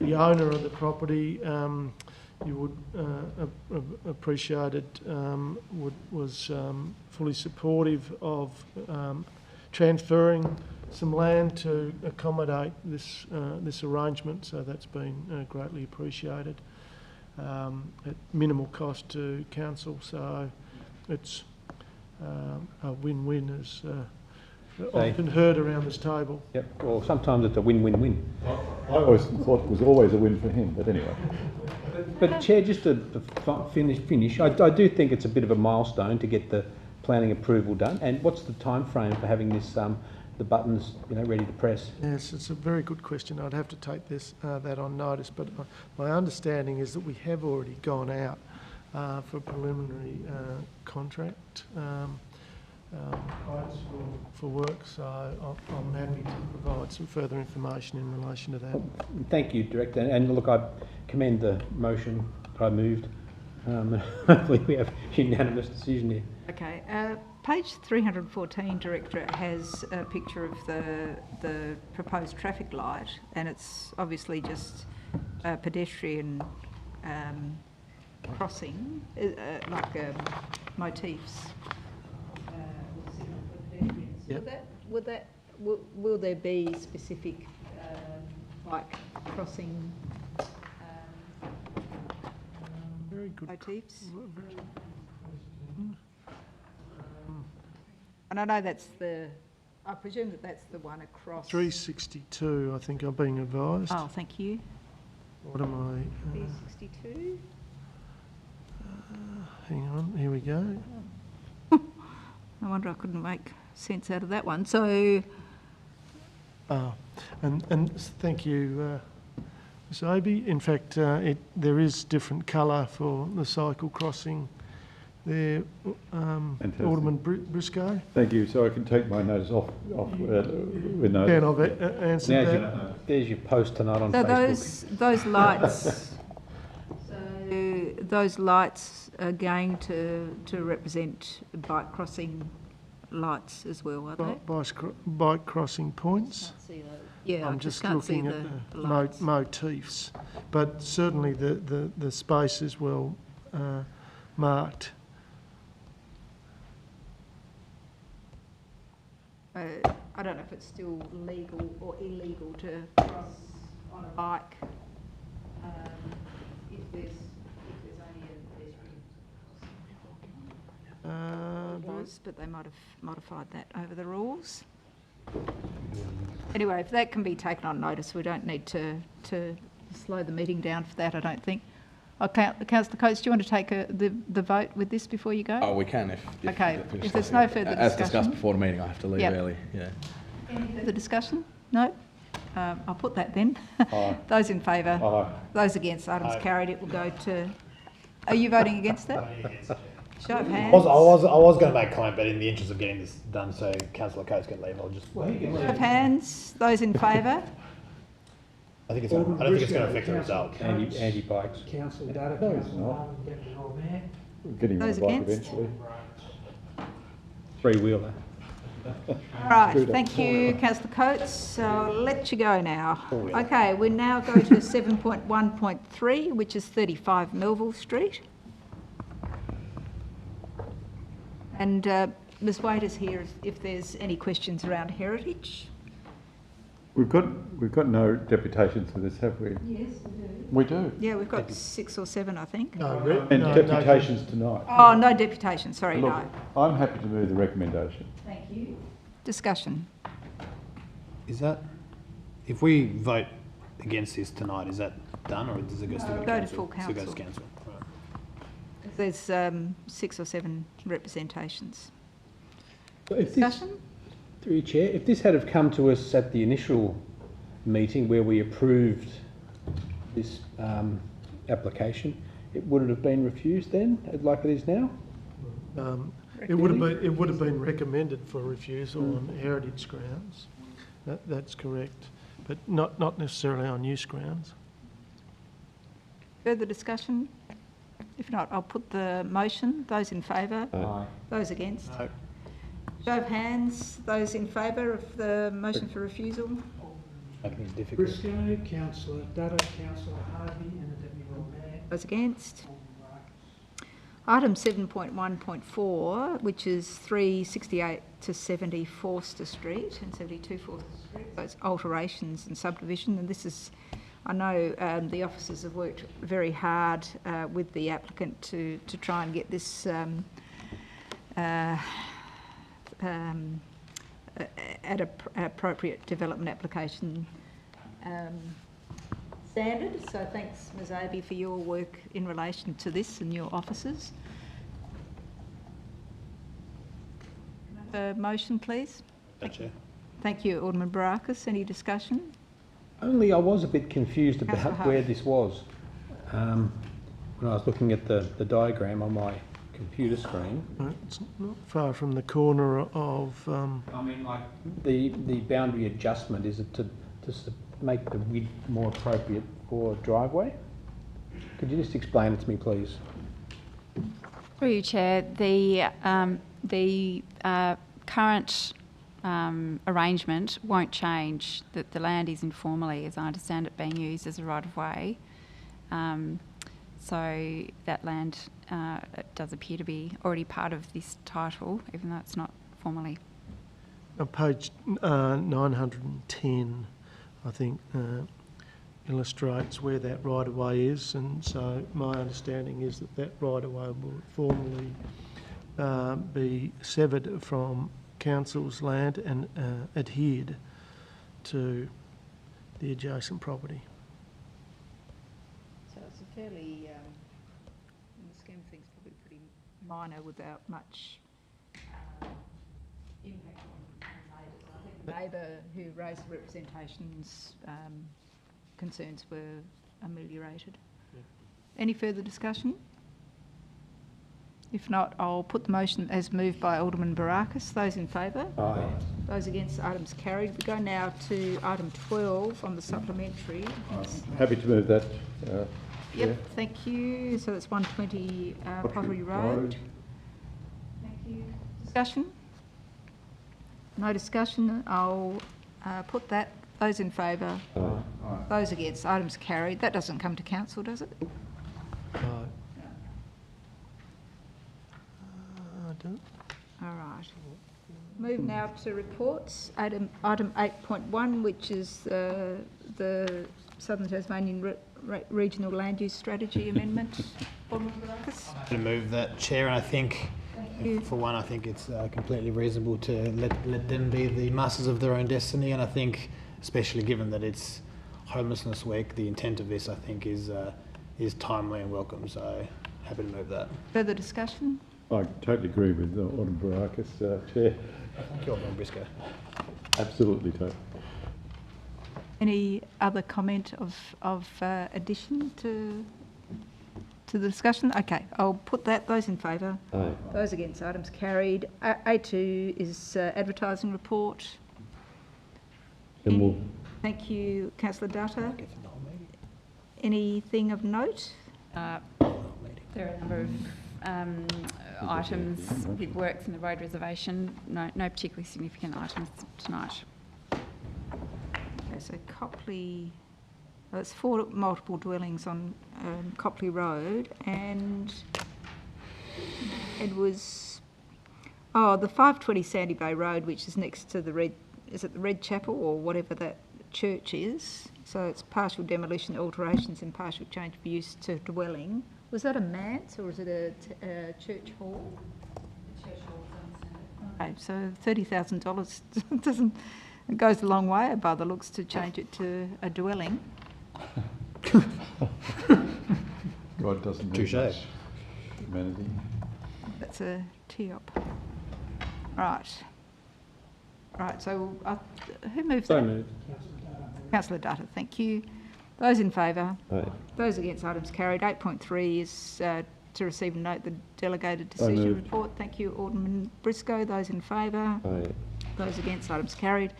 The owner of the property, you would appreciate it, was fully supportive of transferring some land to accommodate this arrangement, so that's been greatly appreciated at minimal cost to council. So it's a win-win, as often heard around this table. Yep. Well, sometimes it's a win-win-win. I always thought it was always a win for him, but anyway. But Chair, just to finish, I do think it's a bit of a milestone to get the planning approval done. And what's the time frame for having this the buttons ready to press? Yes, it's a very good question. I'd have to take that on notice, but my understanding is that we have already gone out for a preliminary contract for work, so I'm happy to provide some further information in relation to that. Thank you, Director. And look, I commend the motion that I moved. Hopefully we have unanimous decision here. Okay. Page 314, Director, has a picture of the proposed traffic light, and it's obviously just a pedestrian crossing, motifs. Yep. Will there be specific bike crossing very good motifs? And I know I presume that's the one across... 362, I think I'm being advised. Oh, thank you. What am I... 362? Hang on, here we go. No wonder I couldn't make sense out of that one. So... and thank you, Ms Obi. In fact, there is different colour for the cycle crossing there. Alderman Briscoe. Thank you. So I can take my notice off with notice. And I've answered that. There's your post tonight on Facebook. Those lights... So those lights are going to represent bike crossing lights as well, are they? Bike crossing points. Yeah, I'm just looking at the motifs, but certainly the space is well marked. I don't know if it's still legal or illegal to cross on a bike if there's only a pedestrian. But they might have modified that over the rules. Anyway, if that can be taken on notice, we don't need to slow the meeting down for that, I don't think. Councillor Coats, do you want to take the vote with this before you go? Oh, we can if there's no further discussion. As discussed before the meeting, I have to leave early. Yeah. Any further discussion? No? I'll put that then. Aye. Those in favour? Aye. Those against? Items carried. It will go to... Are you voting against that? Show of hands. I was going to make a comment, but in the interest of getting this done so Councillor Coats can leave, I'll just... Show of hands. Those in favour? I don't think it's going to affect the result. Anti-bikes. Councillor Dutta, No, it's Councillor not. Martin, Deputy Lord Mayor. Getting on Those the bike against? eventually. Three-wheeler. Right, thank you, Councillor Coats. So I'll let you go now. Okay, we now go to 7.1.3, which is 35 Melville Street. And Ms Wade is here if there's any questions around heritage. We've got no deputations for this, have we? Yes, we do. We do. Yeah, we've got 6 or 7, I think. And deputations tonight. Oh, no deputation, sorry, Look, no. I'm happy to move the recommendation. Thank you. Discussion. Is that, if we vote against this tonight, is that done, or does it go still go to Go to council? full Still goes to council. council, right. There's 6 or 7 representations. If this, Discussion? through your chair, if this had have come to us at the initial meeting where we approved this application, would it have been refused then, like it is now? It would have been recommended for refusal on heritage grounds. That's correct, but not necessarily on use grounds. Further discussion? If not, I'll put the motion. Those in favour? Aye. Those against? No. Show of hands. Those in favour of the motion for refusal? Making it difficult. Briscoe, Councillor Dutta, Councillor Harvey and the Deputy Lord Mayor. Those against? Item 7.1.4, which is 368 to 70 Forster Street and 72 Forster Street. Those alterations and subdivision, and this is, I know the officers have worked very hard with the applicant to try and get this at a appropriate development application standard. So thanks, Ms Abbey, for your work in relation to this and your officers. Motion, please. Chair. Thank you, Alderman Barakis. Any discussion? Only I was a bit confused about Councillor where Harvey. this was. When I was looking at the diagram on my computer screen. It's not far from the corner of. I mean, like the boundary adjustment, is it to make the width more appropriate for driveway? Could you just explain it to me, please? Through you, Chair, the current arrangement won't change. That the land is informally, as I understand it, being used as a right-of-way. So that land does appear to be already part of this title, even though it's not formally. On page 910, I think, illustrates where that right-of-way is, and so my understanding is that right-of-way will formally be severed from council's land and adhered to the adjacent property. So it's a fairly, in the scheme of things, probably pretty minor without much impact on neighbours. I think the neighbour who raised the representations concerns were ameliorated. Yeah. Any further discussion? If not, I'll put the motion as moved by Alderman Barakis. Those in favour? Aye. Those against, items carried. We go now to item 12 on the supplementary. Happy to move that. Yep, thank you. So that's 120 Pottery Road. Thank you. Discussion? No discussion. I'll put that. Those in favour? Aye. Those against, items carried. That doesn't come to council, does it? I don't. All right. Move now to reports. Item 8.1, which is the Southern Tasmanian Regional Land Use Strategy Amendment. Alderman Barakis? I'm going to move that, Chair, and I think, for one, I think it's completely reasonable to let them be the masters of their own destiny, and I think, especially given that it's Homelessness Week, the intent of this, I think, is timely and welcome, so happy to move that. Further discussion? I totally agree with Alderman Barakis, Chair. Thank you, Alderman Briscoe. Absolutely, totally. Any other comment of addition to the discussion? Okay, I'll put that. Those in favour? Aye. Those against, items carried. A2 is advertising report. Then we'll Thank you, Councillor Dutta. Anything of note? There are a number of items with works in the road reservation. No particularly significant items tonight. Okay, so Copley, it's 4 multiple dwellings on Copley Road, and it was, the 520 Sandy Bay Road, which is next to the Red, is it the Red Chapel or whatever that church is. So it's partial demolition, alterations and partial change of use to dwelling. Was that a manse or is it a church hall? Okay, so $30,000 doesn't, it goes a long way by the looks to change it to a dwelling. God doesn't need Touche. much humanity. That's a tee-up. Right. Right, so who moves that? moved. Councillor Dutta, thank you. Those in favour? Aye. Those against, items carried. 8.3 is to receive and note the delegated decision moved. report. Thank you, Alderman Briscoe. Those in favour? Aye. Those against, items carried.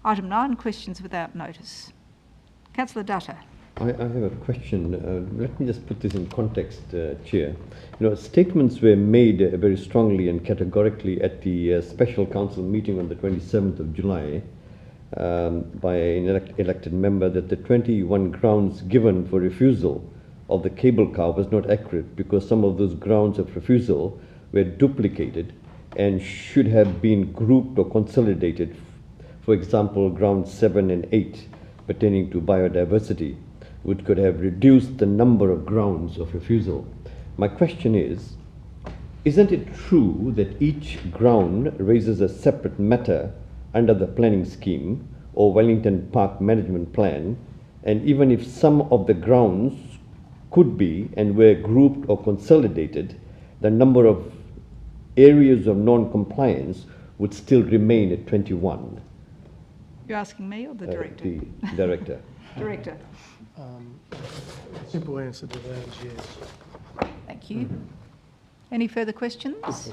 Item 9, questions without notice. Councillor Dutta. I have a question. Let me just put this in context, Chair. You know, statements were made very strongly and categorically at the special council meeting on the 27th of July by an elected member that the 21 grounds given for refusal of the cable car was not accurate because some of those grounds of refusal were duplicated and should have been grouped or consolidated. For example, grounds 7 and 8 pertaining to biodiversity, which could have reduced the number of grounds of refusal. My question is, isn't it true that each ground raises a separate matter under the planning scheme or Wellington Park Management Plan, and even if some of the grounds could be and were grouped or consolidated, the number of areas of non-compliance would still remain at 21? You're asking me or the director? The director. Director. Simple answer to that is yes. Thank you. Any further questions?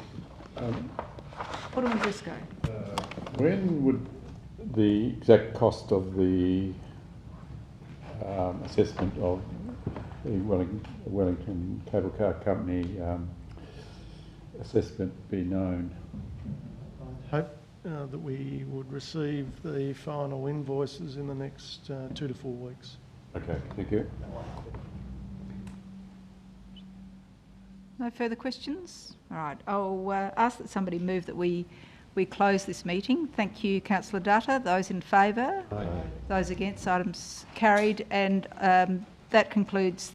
Alderman Briscoe. When would the exact cost of the assessment of the Wellington Cable Car Company assessment be known? I hope that we would receive the final invoices in the next 2 to 4 weeks. Okay, thank you. No further questions? All right, I'll ask that somebody move that we close this meeting. Thank you, Councillor Dutta. Those in favour? Aye. Those against, items carried, and that concludes